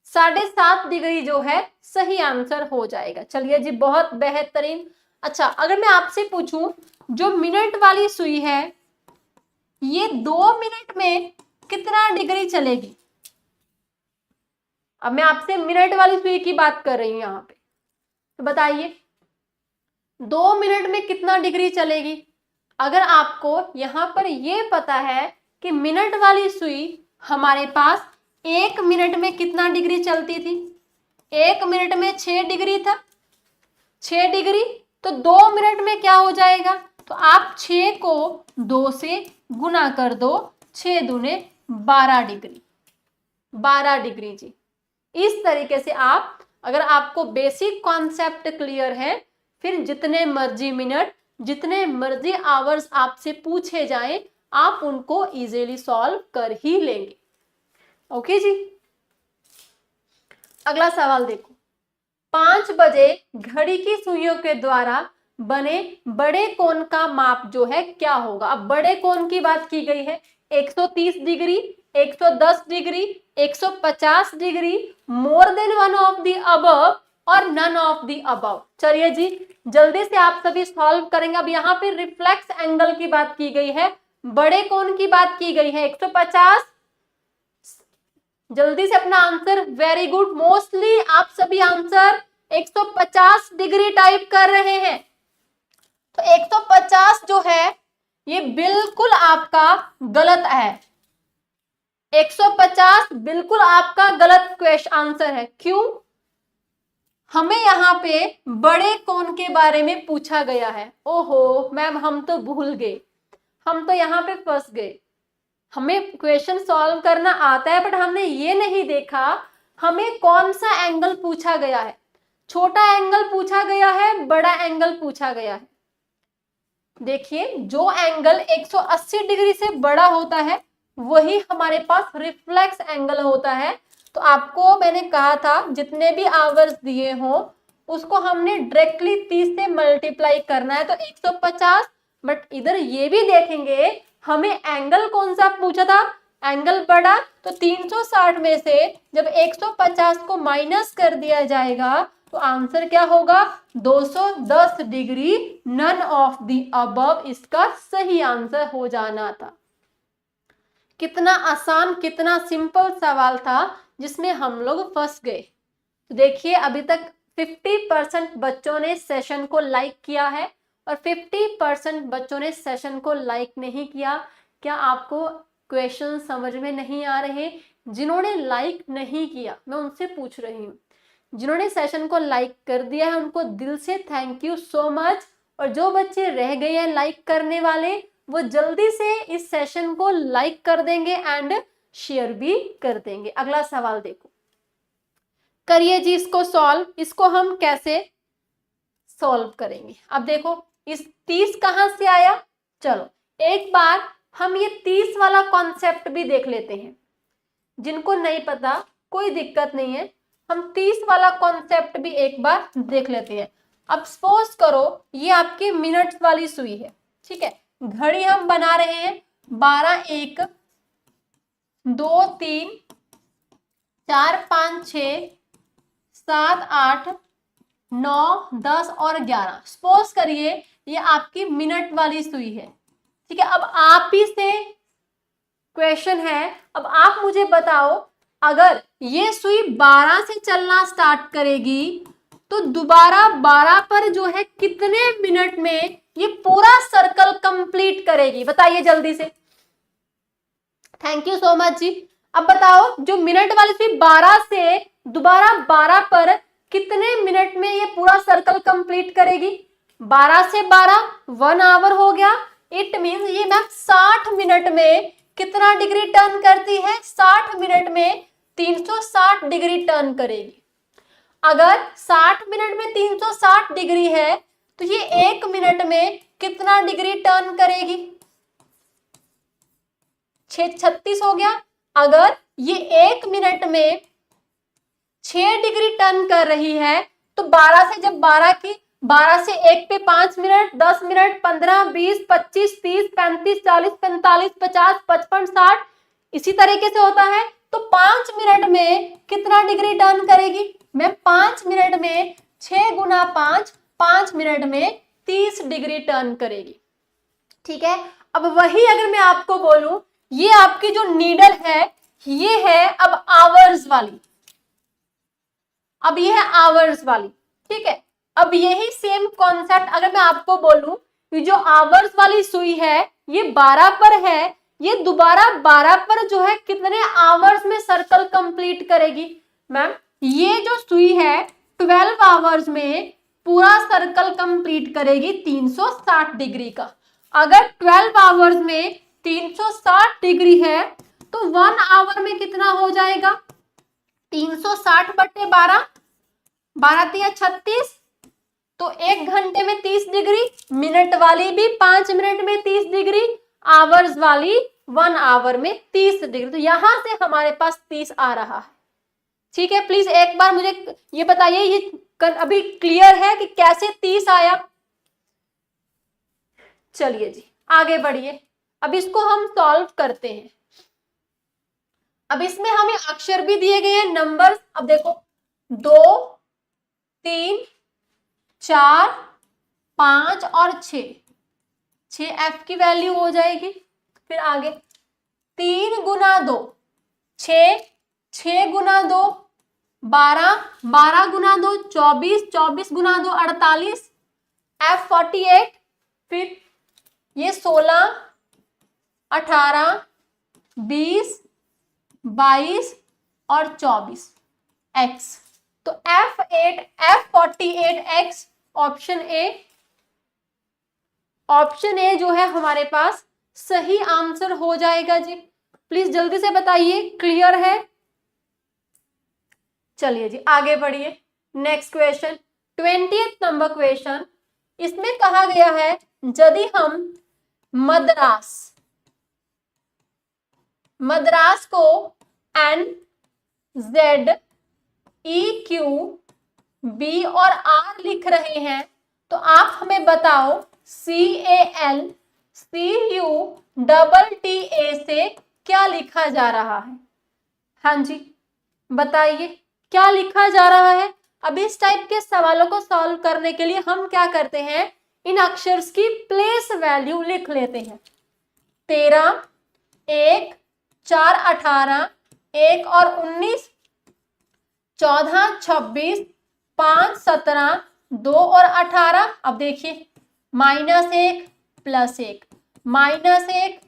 7.5 degree जो है सही आंसर हो जाएगा। चलिए जी, बहुत बेहतरीन। अच्छा, अगर मैं आपसे पूछूं जो मिनट वाली सुई है ये 2 मिनट में कितना डिग्री चलेगी। अब मैं आपसे मिनट वाली सुई की बात कर रही हूं यहां पे, तो बताइए 2 मिनट में कितना डिग्री चलेगी। अगर आपको यहां पर ये पता है कि मिनट वाली सुई हमारे पास 1 मिनट में कितना डिग्री चलती थी, 1 मिनट में 6 डिग्री था, 6 डिग्री, तो 2 मिनट में क्या हो जाएगा, तो आप 6 को 2 से गुना कर दो, 6 दूने 12 डिग्री, 12 डिग्री जी। इस तरीके से आप, अगर आपको बेसिक कॉन्सेप्ट क्लियर है, फिर जितने मर्जी मिनट, जितने मर्जी आवर्स आपसे पूछे जाएं, आप उनको इजीली सॉल्व कर ही लेंगे। ओके जी। अगला सवाल देखो, 5 बजे घड़ी की सुइयों के द्वारा बने बड़े कोण का माप जो है क्या होगा। अब बड़े कोण की बात की गई है, 130 degree, 110 degree, 150 degree, more than one of the above और नन ऑफ द अबव। चलिए जी, जल्दी से आप सभी सॉल्व करेंगे। अब यहाँ पे रिफ्लेक्स एंगल की बात की गई है, बड़े कोण की बात की गई है 150। जल्दी से अपना आंसर, वेरी गुड, मोस्टली आप सभी आंसर 150 डिग्री टाइप कर रहे हैं। तो 150 जो है ये बिल्कुल आपका गलत है, 150 बिल्कुल आपका गलत क्वेश्चन आंसर है। क्यों, हमें यहाँ पे बड़े कोण के बारे में पूछा गया है। ओहो मैम, हम तो भूल गए, हम तो यहाँ पे फंस गए। हमें क्वेश्चन सॉल्व करना आता है, बट हमने ये नहीं देखा हमें कौन सा एंगल पूछा गया है। छोटा एंगल पूछा गया है, बड़ा एंगल पूछा गया है। देखिए, जो एंगल 180 डिग्री से बड़ा होता है वही हमारे पास रिफ्लेक्स एंगल होता है। तो आपको मैंने कहा था जितने भी आवर्स दिए हो उसको हमने डायरेक्टली 30 से मल्टीप्लाई करना है, तो 150। बट इधर ये भी देखेंगे हमें एंगल कौन सा पूछा था, एंगल बड़ा, तो 360 में से जब 150 को माइनस कर दिया जाएगा तो आंसर क्या होगा, 210 degree, none of the above इसका सही आंसर हो जाना था। कितना आसान, कितना सिंपल सवाल था जिसमें हम लोग फंस गए। तो देखिए, अभी तक 50% बच्चों ने सेशन को लाइक किया है और 50% बच्चों ने सेशन को लाइक नहीं किया। क्या आपको क्वेश्चन समझ में नहीं आ रहे? जिन्होंने लाइक नहीं किया मैं उनसे पूछ रही हूँ, जिन्होंने सेशन को लाइक कर दिया है उनको दिल से थैंक यू सो मच। और जो बच्चे रह गए हैं लाइक करने वाले, वो जल्दी से इस सेशन को लाइक कर देंगे एंड शेयर भी कर देंगे। अगला सवाल देखो, करिए जी इसको सॉल्व। इसको हम कैसे सॉल्व करेंगे? अब देखो, इस 30 कहां से आया, चलो एक बार हम ये 30 वाला कॉन्सेप्ट भी देख लेते हैं। जिनको नहीं पता कोई दिक्कत नहीं है, हम 30 वाला कॉन्सेप्ट भी एक बार देख लेते हैं। अब सपोज करो ये आपकी मिनट्स वाली सुई है, ठीक है, घड़ी हम बना रहे हैं 12 1 2 3 4 5 6 7 8 9 10 और 11। सपोज करिए ये आपकी मिनट वाली सुई है, ठीक है। अब आप ही से क्वेश्चन है, अब आप मुझे बताओ अगर ये सुई 12 से चलना स्टार्ट करेगी तो दोबारा 12 पर जो है कितने मिनट में ये पूरा सर्कल कंप्लीट करेगी, बताइए जल्दी से। थैंक यू सो मच जी। अब बताओ जो मिनट वाली सुई 12 से दोबारा 12 पर कितने मिनट में ये पूरा सर्कल कंप्लीट करेगी। 12 से 12 1 आवर हो गया। इट मींस ये मैम 60 मिनट में कितना डिग्री टर्न करती है, 60 मिनट में 360 डिग्री टर्न करेगी। अगर 60 मिनट में 360 डिग्री है तो ये 1 मिनट में कितना डिग्री टर्न करेगी, 36 हो गया। अगर ये 1 मिनट में 6 डिग्री टर्न कर रही है तो 12 से जब 12 से 1 पे 5 मिनट, 10 मिनट, 15, 20, 25, 30, 35, 40, 45, 50, 55, 60 इसी तरीके से होता है। तो 5 मिनट में कितना डिग्री टर्न करेगी मैम, 5 मिनट में 6 गुना 5 मिनट में 30 डिग्री टर्न करेगी, ठीक है। अब वही अगर मैं आपको बोलूं ये आपकी जो नीडल है ये है अब आवर्स वाली, अब ये है आवर्स वाली, ठीक है। अब यही सेम कॉन्सेप्ट अगर मैं आपको बोलूं कि जो आवर्स वाली सुई है ये 12 पर है, ये दोबारा 12 पर जो है कितने आवर्स में सर्कल कंप्लीट करेगी मैम, ये जो सुई है 12 आवर्स में पूरा सर्कल कंप्लीट करेगी 360 डिग्री का। अगर 12 आवर्स में 360 डिग्री है तो 1 आवर में कितना हो जाएगा, 360 बटे 12, 12 तिया 36, तो 1 घंटे में 30 डिग्री, मिनट वाली भी 5 मिनट में 30 डिग्री, आवर्स वाली 1 आवर में 30 डिग्री। तो यहां से हमारे पास 30 आ रहा है, ठीक है। प्लीज एक बार मुझे ये बताइए ये अभी क्लियर है कि कैसे 30 आया। चलिए जी आगे बढ़िए, अब इसको हम सॉल्व करते हैं। अब इसमें हमें अक्षर भी दिए गए हैं, नंबर्स। अब देखो 2 3 4 5 और 6 एफ की वैल्यू हो जाएगी। फिर आगे 3 गुना 2 6 गुना 2 12 गुना 2 24 गुना 2 48, एफ 48। फिर ये 16 18 20 22 और 24 एक्स। तो F48 एक्स ऑप्शन ए जो है हमारे पास सही आंसर हो जाएगा जी। प्लीज जल्दी से बताइए क्लियर है। चलिए जी आगे बढ़िए, next question 20th number question. इसमें कहा गया है यदि हम मद्रास को N Z E Q B और R लिख रहे हैं तो आप हमें बताओ CAL CU T A से क्या लिखा जा रहा है। हाँ जी बताइए क्या लिखा जा रहा है। अब इस टाइप के सवालों को सॉल्व करने के लिए हम क्या करते हैं, इन अक्षर्स की प्लेस वैल्यू लिख लेते हैं। 13 1 4 18 1 और 19 14 26 5 17 2 और 18। अब देखिए -1 +1 -1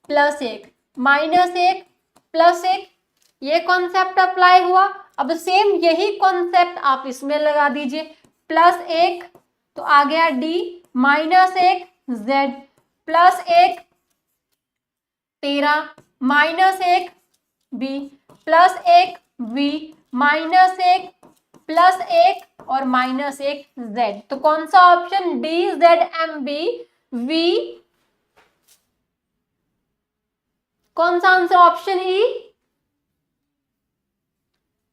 +1 -1 +1, ये कॉन्सेप्ट अप्लाई हुआ। अब सेम यही कॉन्सेप्ट आप इसमें लगा दीजिए, +1 तो आ गया D, -1 Z, +1 13 -1 B, +1 V, -1 +1 और -1 Z। तो कौन सा option D Z M B V, कौन सा answer option E,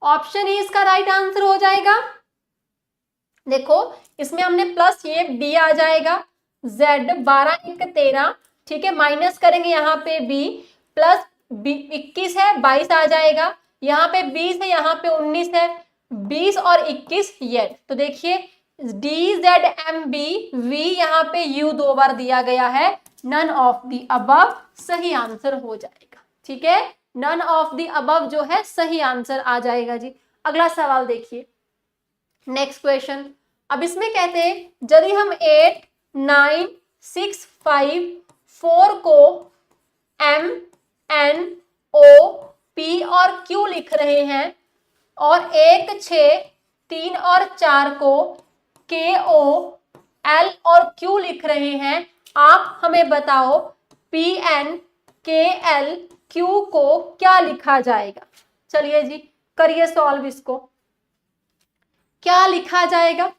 option E इसका राइट आंसर हो जाएगा। देखो इसमें हमने प्लस, ये डी आ जाएगा, Z 12 1 13, ठीक है, माइनस करेंगे यहाँ पे B प्लस 21 है 22 आ जाएगा, यहाँ पे 20 है, यहाँ पे 19 है, 20 और 21 ये। तो देखिए DZMB V यहाँ पे U 2 बार दिया गया है, नन ऑफ द अबव सही आंसर हो जाएगा। ठीक है, नन ऑफ द अबव जो है सही आंसर आ जाएगा जी। अगला सवाल देखिए, नेक्स्ट क्वेश्चन। अब इसमें कहते हैं यदि हम 8 9 6 5 4 को M N O P और Q लिख रहे हैं और 1 6 3 और 4 को K O L और Q लिख रहे हैं, आप हमें बताओ P N K L Q को क्या लिखा जाएगा। चलिए जी करिए सॉल्व इसको, क्या लिखा जाएगा।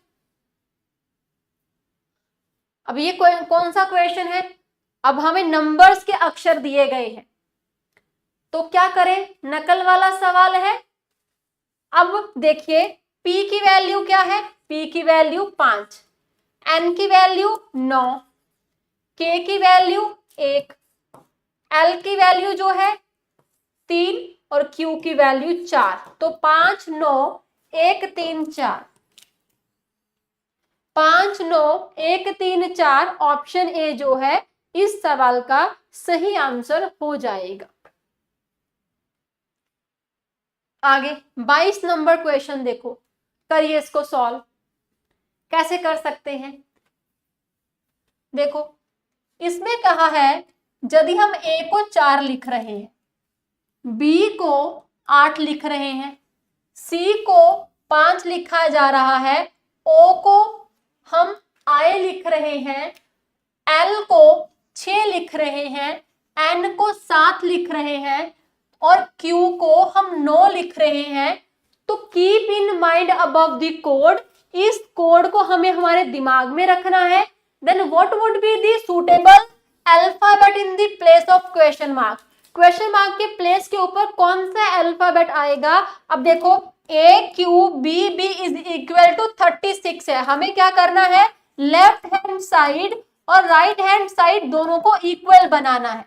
अब ये कौन सा क्वेश्चन है, अब हमें नंबर्स के अक्षर दिए गए हैं तो क्या करें, नकल वाला सवाल है। अब देखिए P की वैल्यू क्या है, P की वैल्यू 5, N की वैल्यू 9, K की वैल्यू 1, L की वैल्यू जो है 3 और Q की वैल्यू 4। तो 5 9 1 3 4, 5 9 1 3 4 ऑप्शन ए जो है इस सवाल का सही आंसर हो जाएगा। आगे 22 नंबर क्वेश्चन देखो, करिए इसको सॉल्व, कैसे कर सकते हैं। देखो इसमें कहा है यदि हम A को 4 लिख रहे हैं, B को 8 लिख रहे हैं, C को 5 लिखा जा रहा है, O को हम I लिख रहे हैं, L को 6 लिख रहे हैं, N को 7 लिख रहे हैं और Q को हम 9 लिख रहे हैं, तो keep in mind above the code, इस कोड को हमें हमारे दिमाग में रखना है। Then what would be the suitable alphabet in the place of question mark, question mark के प्लेस के ऊपर कौन सा अल्फाबेट आएगा। अब देखो AQBB इज इक्वल टू 36 है, हमें क्या करना है, लेफ्ट हैंड साइड और राइट हैंड साइड दोनों को इक्वल बनाना है।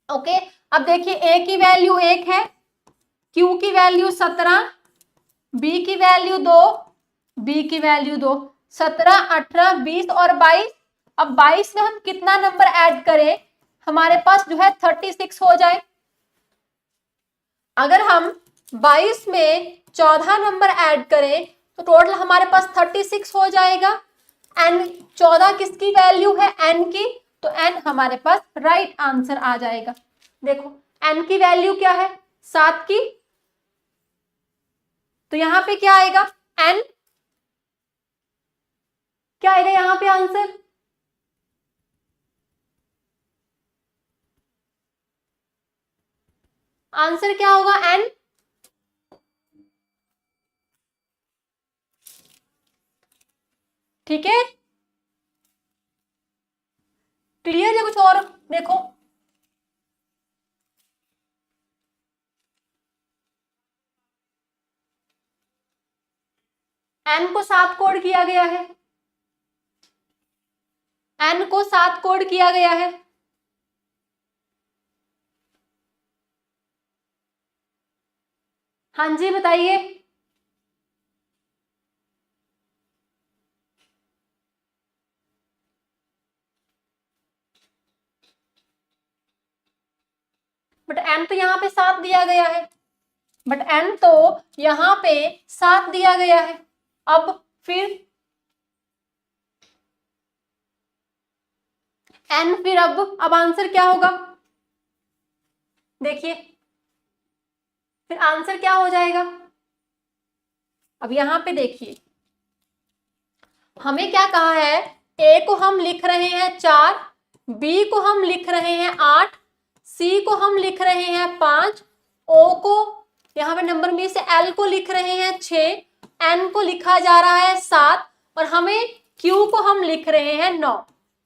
ओके अब देखिए A की वैल्यू 1 है, Q की वैल्यू 17, B की वैल्यू 2, B की वैल्यू 2, 17 18 20 और 22। अब 22 में हम कितना नंबर ऐड करें, हमारे पास जो है 36 हो जाए। अगर हम 22 में 14 नंबर ऐड करें तो टोटल हमारे पास 36 हो जाएगा। N 14 किसकी वैल्यू है, N की, तो N हमारे पास राइट आंसर आ जाएगा। देखो N की वैल्यू क्या है, 7 की, तो यहां पे क्या आएगा, N क्या आएगा यहां पे आंसर, आंसर क्या होगा N, ठीक है, क्लियर है कुछ और। देखो N को 7 कोड किया गया है, N को 7 कोड किया गया है। हाँ जी बताइए, बट N तो यहाँ पे 7 दिया गया है, बट N तो यहाँ पे 7 दिया गया है। अब फिर N फिर अब आंसर क्या होगा, देखिए फिर आंसर क्या हो जाएगा। अब यहां पे देखिए हमें क्या कहा है, A को हम लिख रहे हैं 4, B को हम लिख रहे हैं 8, C को हम लिख रहे हैं 5, O को यहाँ पे नंबर में से L को लिख रहे हैं 6, N को लिखा जा रहा है 7 और हमें Q को हम लिख रहे हैं 9।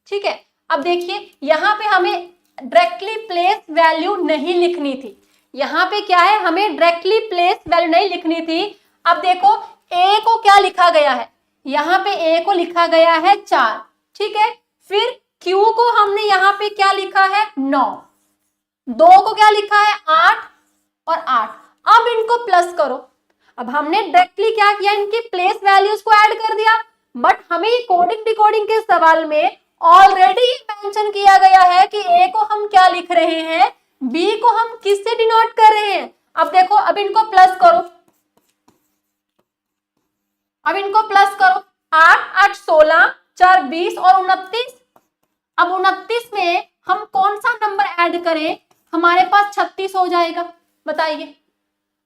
ठीक है, अब देखिए यहाँ पे हमें डायरेक्टली प्लेस वैल्यू नहीं लिखनी थी, यहाँ पे क्या है, हमें डायरेक्टली प्लेस वैल्यू नहीं लिखनी थी। अब देखो A को क्या लिखा गया है, यहाँ पे A को लिखा गया है 4, ठीक है, फिर Q को हमने यहाँ पे क्या लिखा है 9, 2 को क्या लिखा है 8 और 8। अब इनको प्लस करो। अब हमने डायरेक्टली क्या किया, इनकी प्लेस वैल्यूज को ऐड कर दिया, बट हमें कोडिंग डिकोडिंग के सवाल में ऑलरेडी मेंशन किया गया है कि ए को हम क्या लिख रहे हैं, बी को हम किससे डिनोट कर रहे हैं। अब देखो, अब इनको प्लस करो, अब इनको प्लस करो, 8 8 16 4 20 और 29। अब 29 में हम कौन सा नंबर ऐड करें, हमारे पास 36 हो जाएगा। बताइए,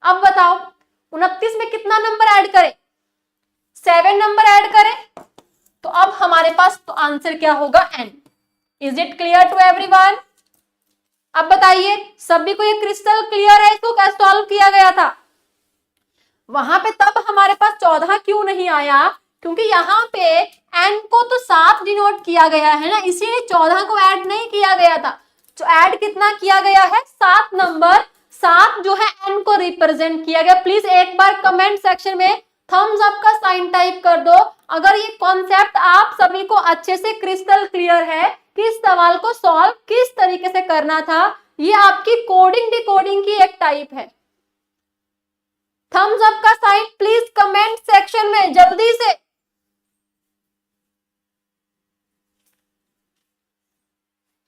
अब बताओ 29 में कितना नंबर ऐड करें, 7 नंबर ऐड करें, तो अब हमारे पास तो आंसर क्या होगा n। Is it clear to everyone? अब बताइए, सभी को ये क्रिस्टल क्लियर है इसको कैसे सॉल्व किया गया था? वहां पे तब हमारे पास 14 क्यों नहीं आया, क्योंकि यहाँ पे n को तो 7 डिनोट किया गया है ना, इसीलिए 14 को ऐड नहीं किया गया था। जो ऐड कितना किया गया है, 7 नंबर, 7 जो है n को रिप्रेजेंट किया गया। प्लीज एक बार कमेंट सेक्शन में थम्स अप का साइन टाइप कर दो अगर ये कॉन्सेप्ट आप सभी को अच्छे से क्रिस्टल क्लियर है कि इस सवाल को सॉल्व किस तरीके से करना था। ये आपकी कोडिंग डिकोडिंग की एक टाइप है। थम्स अप का साइन प्लीज कमेंट सेक्शन में जल्दी से।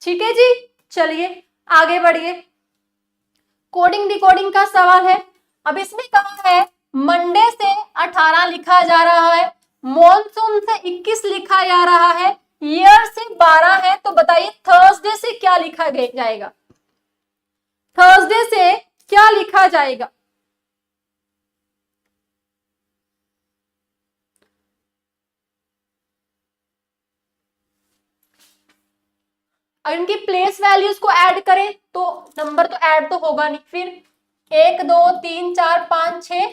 ठीक है जी, चलिए आगे बढ़िए। कोडिंग डिकोडिंग का सवाल है। अब इसमें कहा है मंडे से 18 लिखा जा रहा है, मॉनसून से 21 लिखा जा रहा है, ईयर से 12 है, तो बताइए थर्सडे से क्या लिखा जाएगा, थर्सडे से क्या लिखा जाएगा? अगर इनकी प्लेस वैल्यूज को ऐड करें तो नंबर तो ऐड तो होगा नहीं, फिर 1 2 3 4 5 6,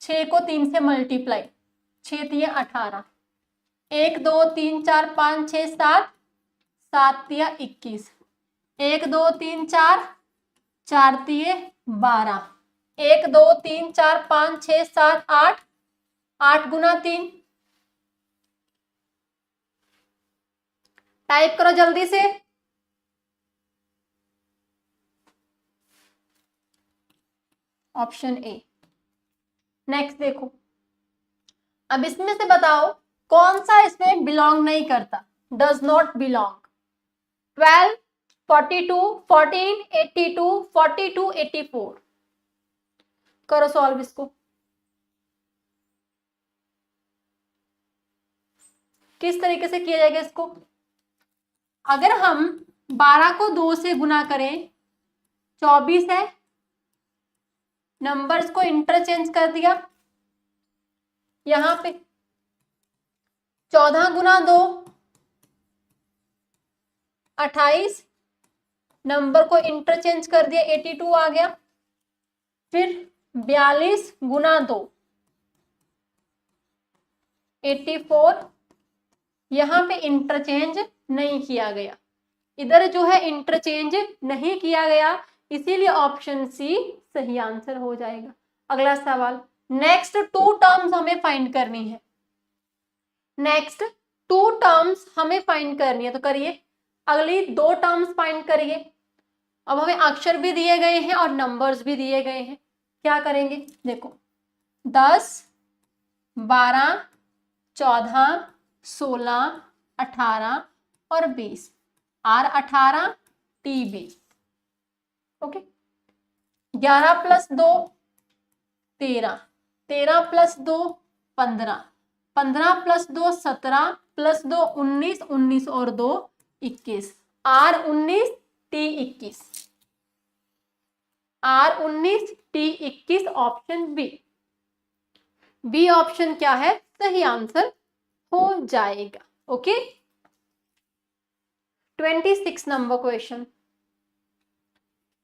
6 को 3 से मल्टीप्लाई, 6 तिया 18, 1 2 3 4 5 6 7, 7 तिया 21, 1 2 3 4, 4 तिये 12, 1 2 3 4 5 6 7 8, 8 गुना 3। टाइप करो जल्दी से। Option A. नेक्स्ट देखो, अब इसमें से बताओ कौन सा इसमें बिलोंग नहीं करता, डज नॉट बिलोंग। 12 42 14 82 42 84। करो सॉल्व इसको। किस तरीके से किया जाएगा इसको? अगर हम 12 को 2 से गुना करें 24 है, नंबर्स को इंटरचेंज कर दिया, यहां पे 14 गुना 2 28, नंबर को इंटरचेंज कर दिया 82 आ गया, फिर 42 गुना 2 84, यहां पे इंटरचेंज नहीं किया गया, इधर जो है इंटरचेंज नहीं किया गया, इसीलिए ऑप्शन सी सही आंसर हो जाएगा। अगला सवाल, नेक्स्ट 2 टर्म्स हमें फाइंड करनी है, नेक्स्ट 2 टर्म्स हमें फाइंड करनी है, तो करिए अगली 2 टर्म्स फाइंड करिए। अब हमें अक्षर भी दिए गए हैं और नंबर्स भी दिए गए हैं, क्या करेंगे देखो, 10 12 14 16 18 और 20, R 18 T 20। Okay, 11 plus 2 13, 13 plus 2 15, 15 plus 2 17 plus 2 19, 19 और 2 21, R 19 T 21, R 19 T 21 option B. B option क्या है, सही आंसर हो जाएगा। Okay, 26 number question,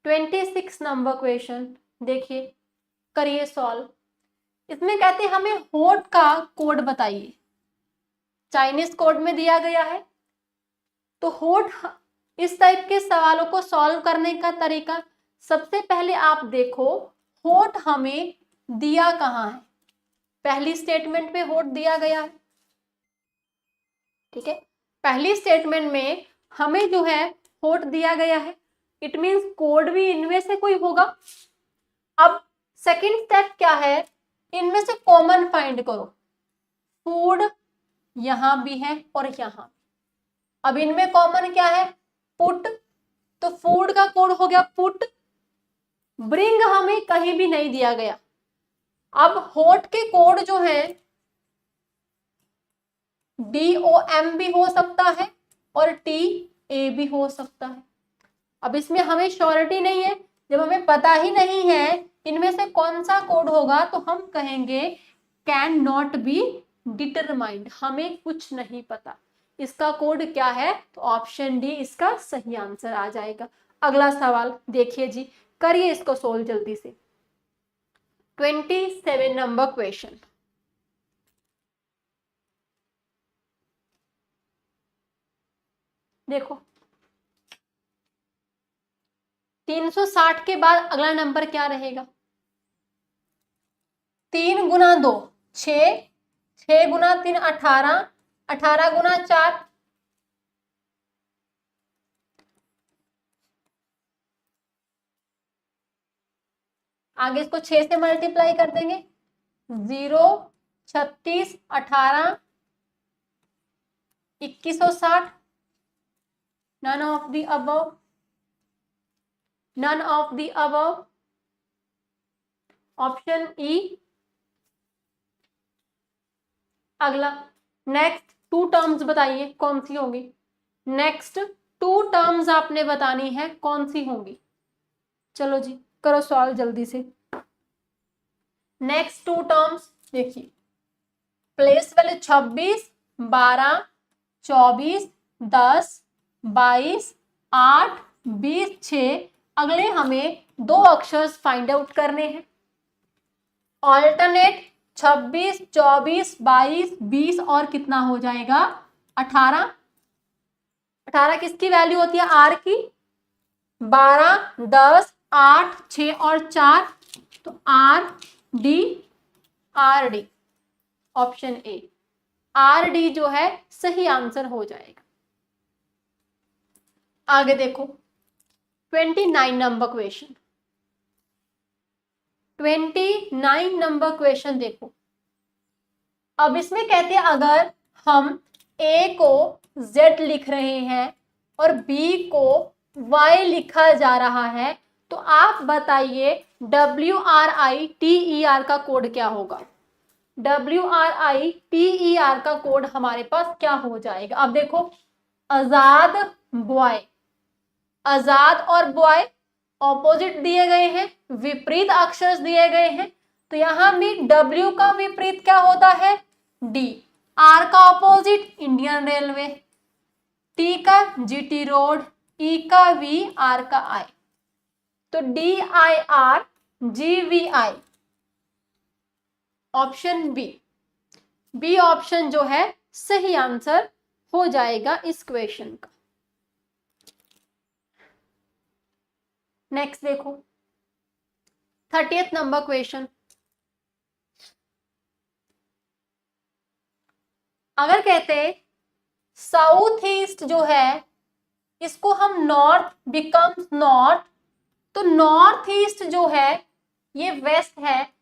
26 number question देखिए, करिए सॉल्व। इसमें कहते हैं हमें होट का कोड बताइए, चाइनीज कोड में दिया गया है, तो होट इस टाइप के सवालों को सॉल्व करने का तरीका, सबसे पहले आप देखो होट हमें दिया कहाँ है, पहली स्टेटमेंट में होट दिया गया है, ठीक है, पहली स्टेटमेंट में हमें जो है होट दिया गया है, इट मींस कोड भी इनमें से कोई होगा। अब सेकंड स्टेप क्या है, इनमें से कॉमन फाइंड करो। फूड यहां भी है और यहां, अब इनमें कॉमन क्या है, पुट, तो फूड का कोड हो गया पुट। ब्रिंग हमें कहीं भी नहीं दिया गया। अब होट के कोड जो है DOM भी हो सकता है और TA भी हो सकता है। अब इसमें हमें श्योरिटी नहीं है, जब हमें पता ही नहीं है इनमें से कौन सा कोड होगा तो हम कहेंगे कैन नॉट बी डिटरमाइंड, हमें कुछ नहीं पता इसका कोड क्या है, तो ऑप्शन डी इसका सही आंसर आ जाएगा। अगला सवाल देखिए जी, करिए इसको सोल्व जल्दी से। 27 नंबर क्वेश्चन, देखो 360 के बाद अगला नंबर क्या रहेगा, 3 गुना 2 6, 6 गुना 3 18, 18 गुना 4 आगे इसको 6 से मल्टीप्लाई कर देंगे, 0 36 18 2160, none of the above, none of the above, option E. अगला नेक्स्ट 2 टर्म्स बताइए कौन सी होंगी, नेक्स्ट 2 टर्म्स आपने बतानी है कौन सी होंगी। चलो जी करो सॉल्व जल्दी से। नेक्स्ट 2 टर्म्स देखिए, प्लेस वैल्यू 26 12 24 10 22 8 20 6, अगले हमें 2 अक्षर्स फाइंड आउट करने हैं। ऑल्टरनेट 26 24 22 20 और कितना हो जाएगा 18, 18 किसकी वैल्यू होती है आर की, 12 10 8 6 और 4, तो R D, R D, option A R D जो है सही आंसर हो जाएगा। आगे देखो 29 नंबर क्वेश्चन, 29 नंबर क्वेश्चन देखो। अब इसमें कहते हैं अगर हम A को Z लिख रहे हैं और B को Y लिखा जा रहा है, तो आप बताइए WRITER का कोड क्या होगा, WRITER का कोड हमारे पास क्या हो जाएगा। अब देखो आजाद बॉय, आजाद और बॉय ऑपोजिट दिए गए हैं, विपरीत अक्षर दिए गए हैं, तो यहां भी W का विपरीत क्या होता है D, R का ऑपोजिट इंडियन रेलवे, T का GT रोड, E का V, R का I, तो DIR GVI, option B, B option जो है सही आंसर हो जाएगा इस क्वेश्चन का। नेक्स्ट देखो 30th नंबर क्वेश्चन, अगर कहते साउथ ईस्ट जो है इसको हम नॉर्थ बिकम्स नॉर्थ, तो नॉर्थ ईस्ट जो है ये वेस्ट है,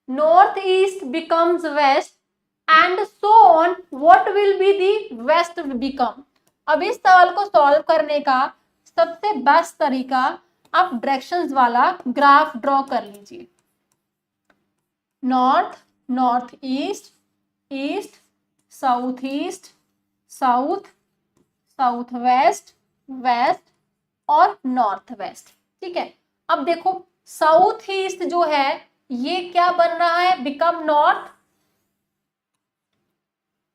north east becomes west and so on, what will be the west become. अब इस सवाल को सॉल्व करने का सबसे बेस्ट तरीका आप डायरेक्शंस वाला ग्राफ ड्रॉ कर लीजिए, north, north east, east, south east, south, south west, west और नॉर्थ वेस्ट। ठीक है, अब देखो साउथ ईस्ट जो है ये क्या बन रहा है, बिकम नॉर्थ,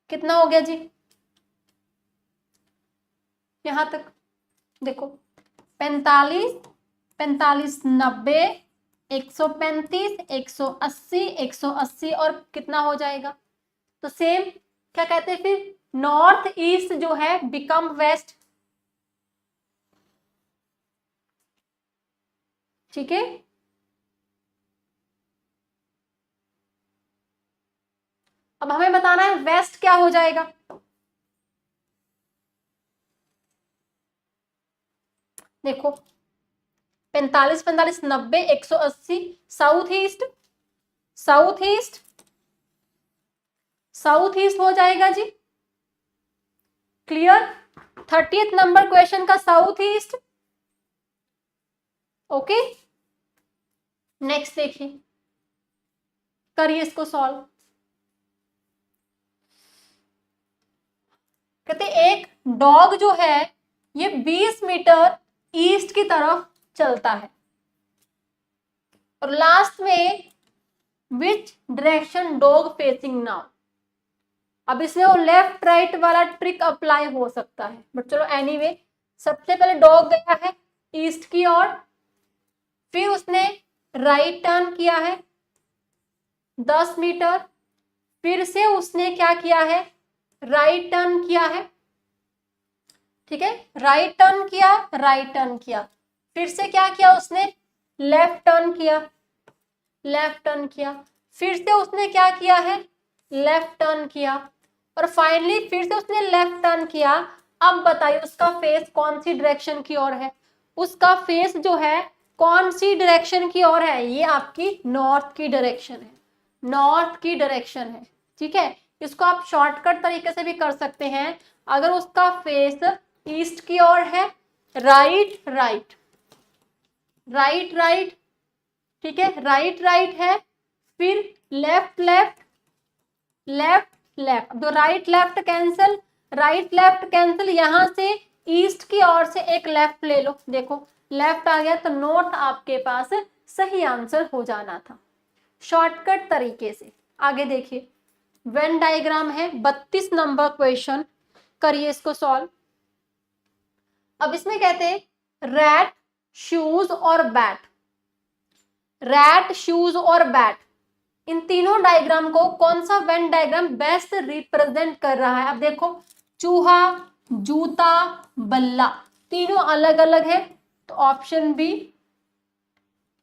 कितना हो गया जी यहां तक देखो 45 45 90 135 180 180 और कितना हो जाएगा, तो सेम क्या कहते हैं फिर नॉर्थ ईस्ट जो है बिकम वेस्ट। ठीक है, अब हमें बताना है वेस्ट क्या हो जाएगा, देखो 45 45 90 180, south east south east south east हो जाएगा जी। क्लियर? 30th नंबर क्वेश्चन का साउथ ईस्ट। ओके, नेक्स्ट देखिए, करिए इसको सॉल्व। कहते एक डॉग जो है ये 20 मीटर ईस्ट की तरफ चलता है और लास्ट में which direction dog facing now. अब इसमें वो लेफ्ट राइट वाला ट्रिक अप्लाई हो सकता है, बट चलो एनीवे, सबसे पहले डॉग गया है ईस्ट की ओर, फिर उसने राइट टर्न किया है 10 मीटर, फिर से उसने क्या किया है, राइट टर्न किया है। ठीक है, राइट टर्न किया, राइट टर्न किया, फिर से क्या किया उसने, लेफ्ट टर्न किया, लेफ्ट टर्न किया, फिर से उसने क्या किया है, लेफ्ट टर्न किया, और फाइनली फिर से उसने लेफ्ट टर्न किया। अब बताइए उसका फेस कौन सी डायरेक्शन की ओर है, उसका फेस जो है कौन सी डायरेक्शन की ओर है, ये आपकी नॉर्थ की डायरेक्शन है, नॉर्थ की डायरेक्शन है। ठीक है, इसको आप शॉर्टकट तरीके से भी कर सकते हैं। अगर उसका फेस ईस्ट की ओर है, राइट राइट राइट राइट, ठीक है, राइट राइट है, फिर लेफ्ट लेफ्ट लेफ्ट लेफ्ट, तो right left cancel, right left cancel, यहां से ईस्ट की ओर से एक लेफ्ट ले लो, देखो लेफ्ट आ गया, तो नॉर्थ आपके पास सही आंसर हो जाना था शॉर्टकट तरीके से। आगे देखिए, वेन डायग्राम है 32 नंबर क्वेश्चन, करिए इसको सॉल्व। अब इसमें कहते हैं रैट, शूज और बैट, रैट शूज और बैट, इन तीनों डायग्राम को कौन सा वेन डायग्राम बेस्ट रिप्रेजेंट कर रहा है। अब देखो चूहा, जूता, बल्ला, तीनों अलग अलग है, तो ऑप्शन बी,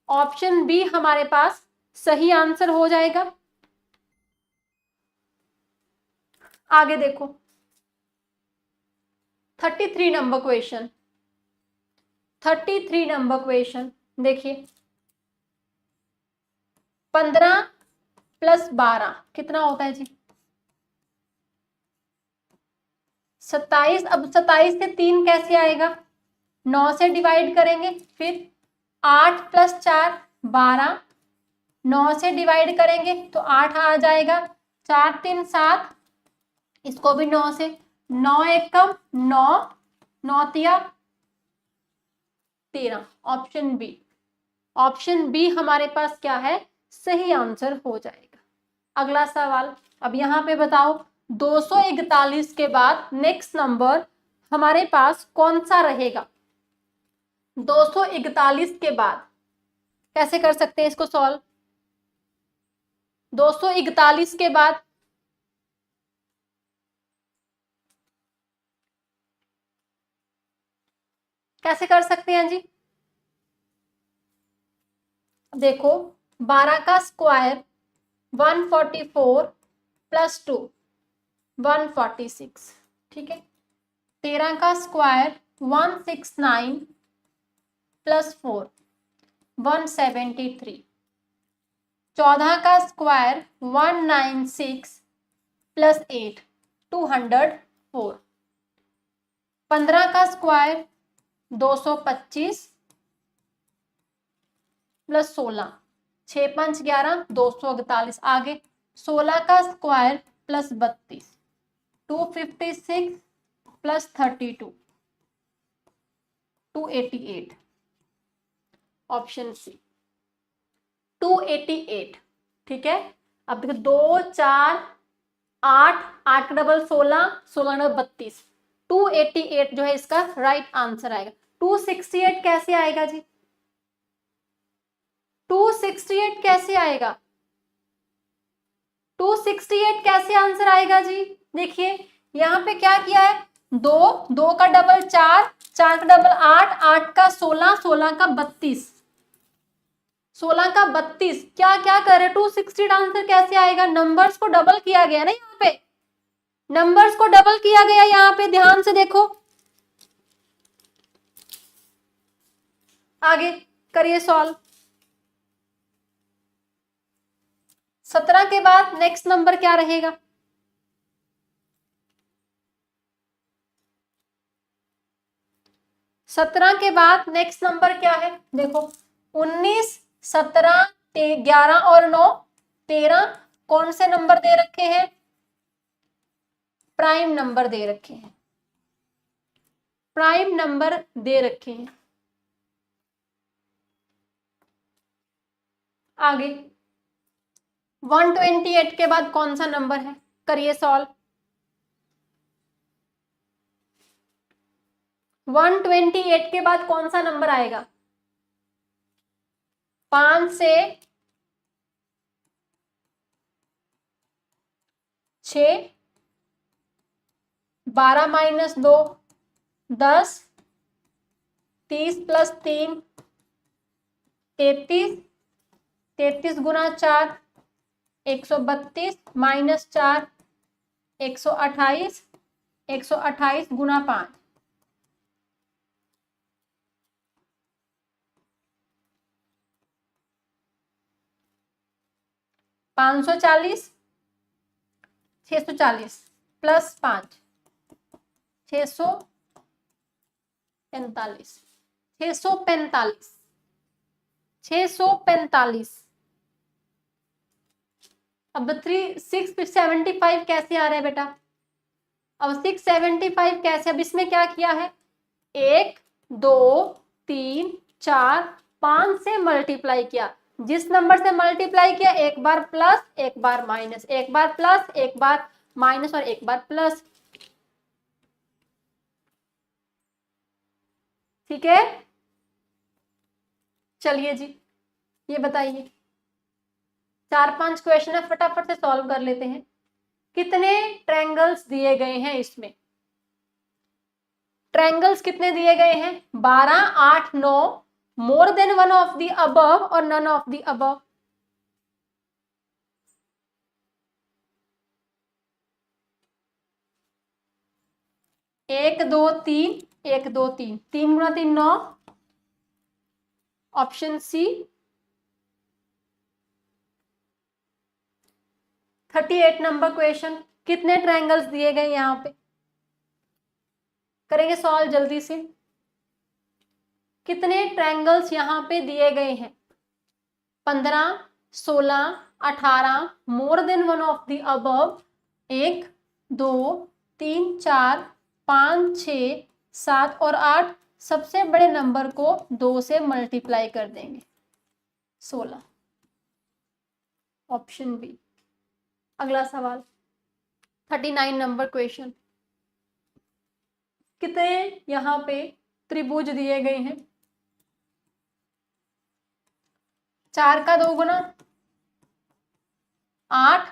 ऑप्शन बी हमारे पास सही आंसर हो जाएगा। आगे देखो 33 नंबर क्वेश्चन, 33 नंबर क्वेश्चन देखिए, 15 + 12 कितना होता है जी, 27। अब 27 से 3 कैसे आएगा, 9 से डिवाइड करेंगे, फिर 8 + 4 12, 9 से डिवाइड करेंगे तो 8 आ जाएगा, 4 3 7, इसको भी 9 से, 9 1 कम 9, 9 तिया 13, ऑप्शन बी, ऑप्शन बी हमारे पास क्या है, सही आंसर हो जाएगा। अगला सवाल, अब यहां पे बताओ 241 के बाद नेक्स्ट नंबर हमारे पास कौन सा रहेगा। 241 के बाद कैसे कर सकते हैं इसको सॉल्व, 241 के बाद कैसे कर सकते हैं जी, देखो 12 का स्क्वायर 144 + 2 146, ठीक है, 13 का स्क्वायर 169 + 4 173, 14 का स्क्वायर 196 + 8 204, 15 का स्क्वायर 225 + 16 6 5 11 241, आगे 16 का स्क्वायर + 32 256 + 32 288, ऑप्शन सी 288। ठीक है, अब देखो 2 4 8 8 डबल 16 16 डबल 32, 288 जो है इसका राइट आंसर आएगा। 268 कैसे आएगा जी, 268 कैसे आएगा, 268 कैसे आंसर आएगा जी, देखिए यहाँ पे क्या किया है, 2 2 का डबल 4 4 का डबल 8 8 का 16 16 का 32 16 का 32, क्या क्या करे, 268 आंसर कैसे आएगा, नंबर्स को डबल किया गया ना, यहाँ पे नंबर्स को डबल किया गया, यहाँ पे ध्यान से देखो आगे करिए सॉल्व। 17 के बाद नेक्स्ट नंबर क्या रहेगा? सत्रह के बाद नेक्स्ट नंबर क्या है? देखो 19, 17, 11 और 9, 13 कौन से नंबर दे रखे हैं? प्राइम नंबर दे रखे हैं, प्राइम नंबर दे रखे हैं। आगे 128 के बाद कौन सा नंबर है? करिए सॉल्व। 128 के बाद कौन सा नंबर आएगा? 5 से 6, 12 माइनस 2, 10, 30 प्लस 3, 33, 33 गुना 4, 132 माइनस 4, 128, 128 गुना 5, 540, 640 प्लस 5, 645, 645, 645। अब 675 कैसे आ रहा है बेटा? अब 675 कैसे? अब इसमें क्या किया है? 1, 2, 3, 4, 5 से मल्टीप्लाई किया। जिस नंबर से मल्टीप्लाई किया एक बार प्लस, एक बार माइनस, एक बार प्लस, एक बार माइनस और एक बार प्लस। ठीक है, चलिए जी ये बताइए, 4-5 क्वेश्चन है, फटाफट से सॉल्व कर लेते हैं। कितने ट्रायंगल्स दिए गए हैं इसमें? ट्रायंगल्स कितने दिए गए हैं? 12, 8, 9, more than one of the above और नन ऑफ द अबव। एक दो तीन, एक दो तीन, 3 गुना 3 9, ऑप्शन सी। 38 नंबर क्वेश्चन, कितने ट्रायंगल्स दिए गए यहाँ पे? करेंगे सॉल्व जल्दी से। कितने ट्रायंगल्स यहाँ पे दिए गए हैं? 15, 16, 18, more than one of the above, 1, 2, 3, 4, 5, 6, 7 और 8। सबसे बड़े नंबर को 2 से मल्टीप्लाई कर देंगे, 16, ऑप्शन बी। अगला सवाल 39 नंबर क्वेश्चन, कितने यहाँ पे त्रिभुज दिए गए हैं? 4 का 2 गुना 8,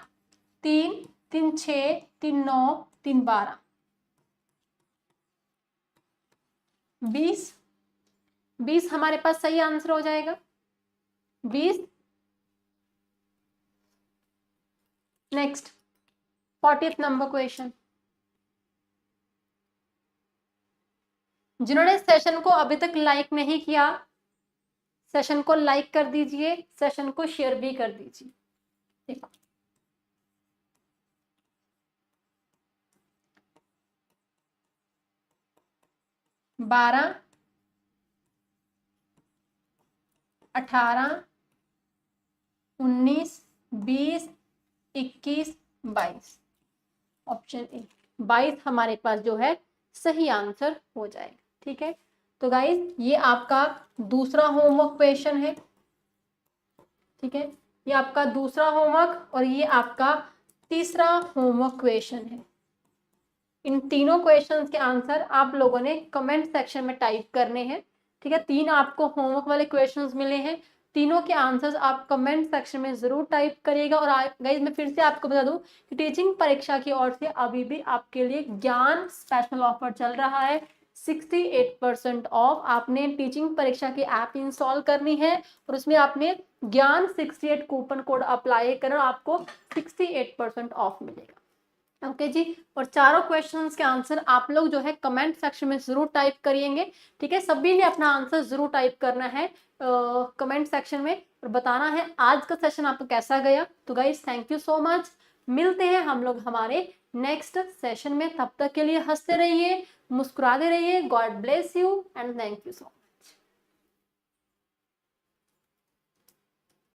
3, 3 6, 3 9, 3 12, 20। 20 हमारे पास सही आंसर हो जाएगा, 20। नेक्स्ट 40th नंबर क्वेश्चन, जिन्होंने सेशन को अभी तक लाइक नहीं किया, सेशन को लाइक कर दीजिए, सेशन को शेयर भी कर दीजिए। देखो 12, 18, 19, 20, 21, 22, ऑप्शन ए 22 हमारे पास जो है सही आंसर हो जाएगा। ठीक है, तो गाइस ये आपका दूसरा होमवर्क क्वेश्चन है। ठीक है, ये आपका दूसरा होमवर्क और ये आपका तीसरा होमवर्क क्वेश्चन है। इन तीनों क्वेश्चंस के आंसर आप लोगों ने कमेंट सेक्शन में टाइप करने हैं। ठीक है, 3 आपको होमवर्क वाले क्वेश्चंस मिले हैं, तीनों के आंसर्स आप कमेंट सेक्शन में जरूर टाइप करिएगा। और गाइस मैं फिर से आपको बता दूं कि टीचिंग परीक्षा की ओर से अभी भी आपके लिए ज्ञान स्पेशल ऑफर चल रहा है, 68% ऑफ। आपने टीचिंग परीक्षा की ऐप इंस्टॉल करनी है और उसमें आपने ज्ञान 68 कूपन कोड अप्लाई करना, आपको 68% ऑफ मिलेगा। ओके जी। और चारों क्वेश्चंस के आंसर आप लोग जो है कमेंट सेक्शन में जरूर टाइप करिएंगे, ठीक है। सभी ने अपना आंसर जरूर टाइप करना है कमेंट सेक्शन में और बताना है आज का सेशन आपको कैसा गया। तो guys thank you so much, मिलते हैं हम लोग हमारे नेक्स्ट सेशन में। तब तक के लिए हंसते रहिए, मुस्कुराते रहिए। God bless you and thank you so much.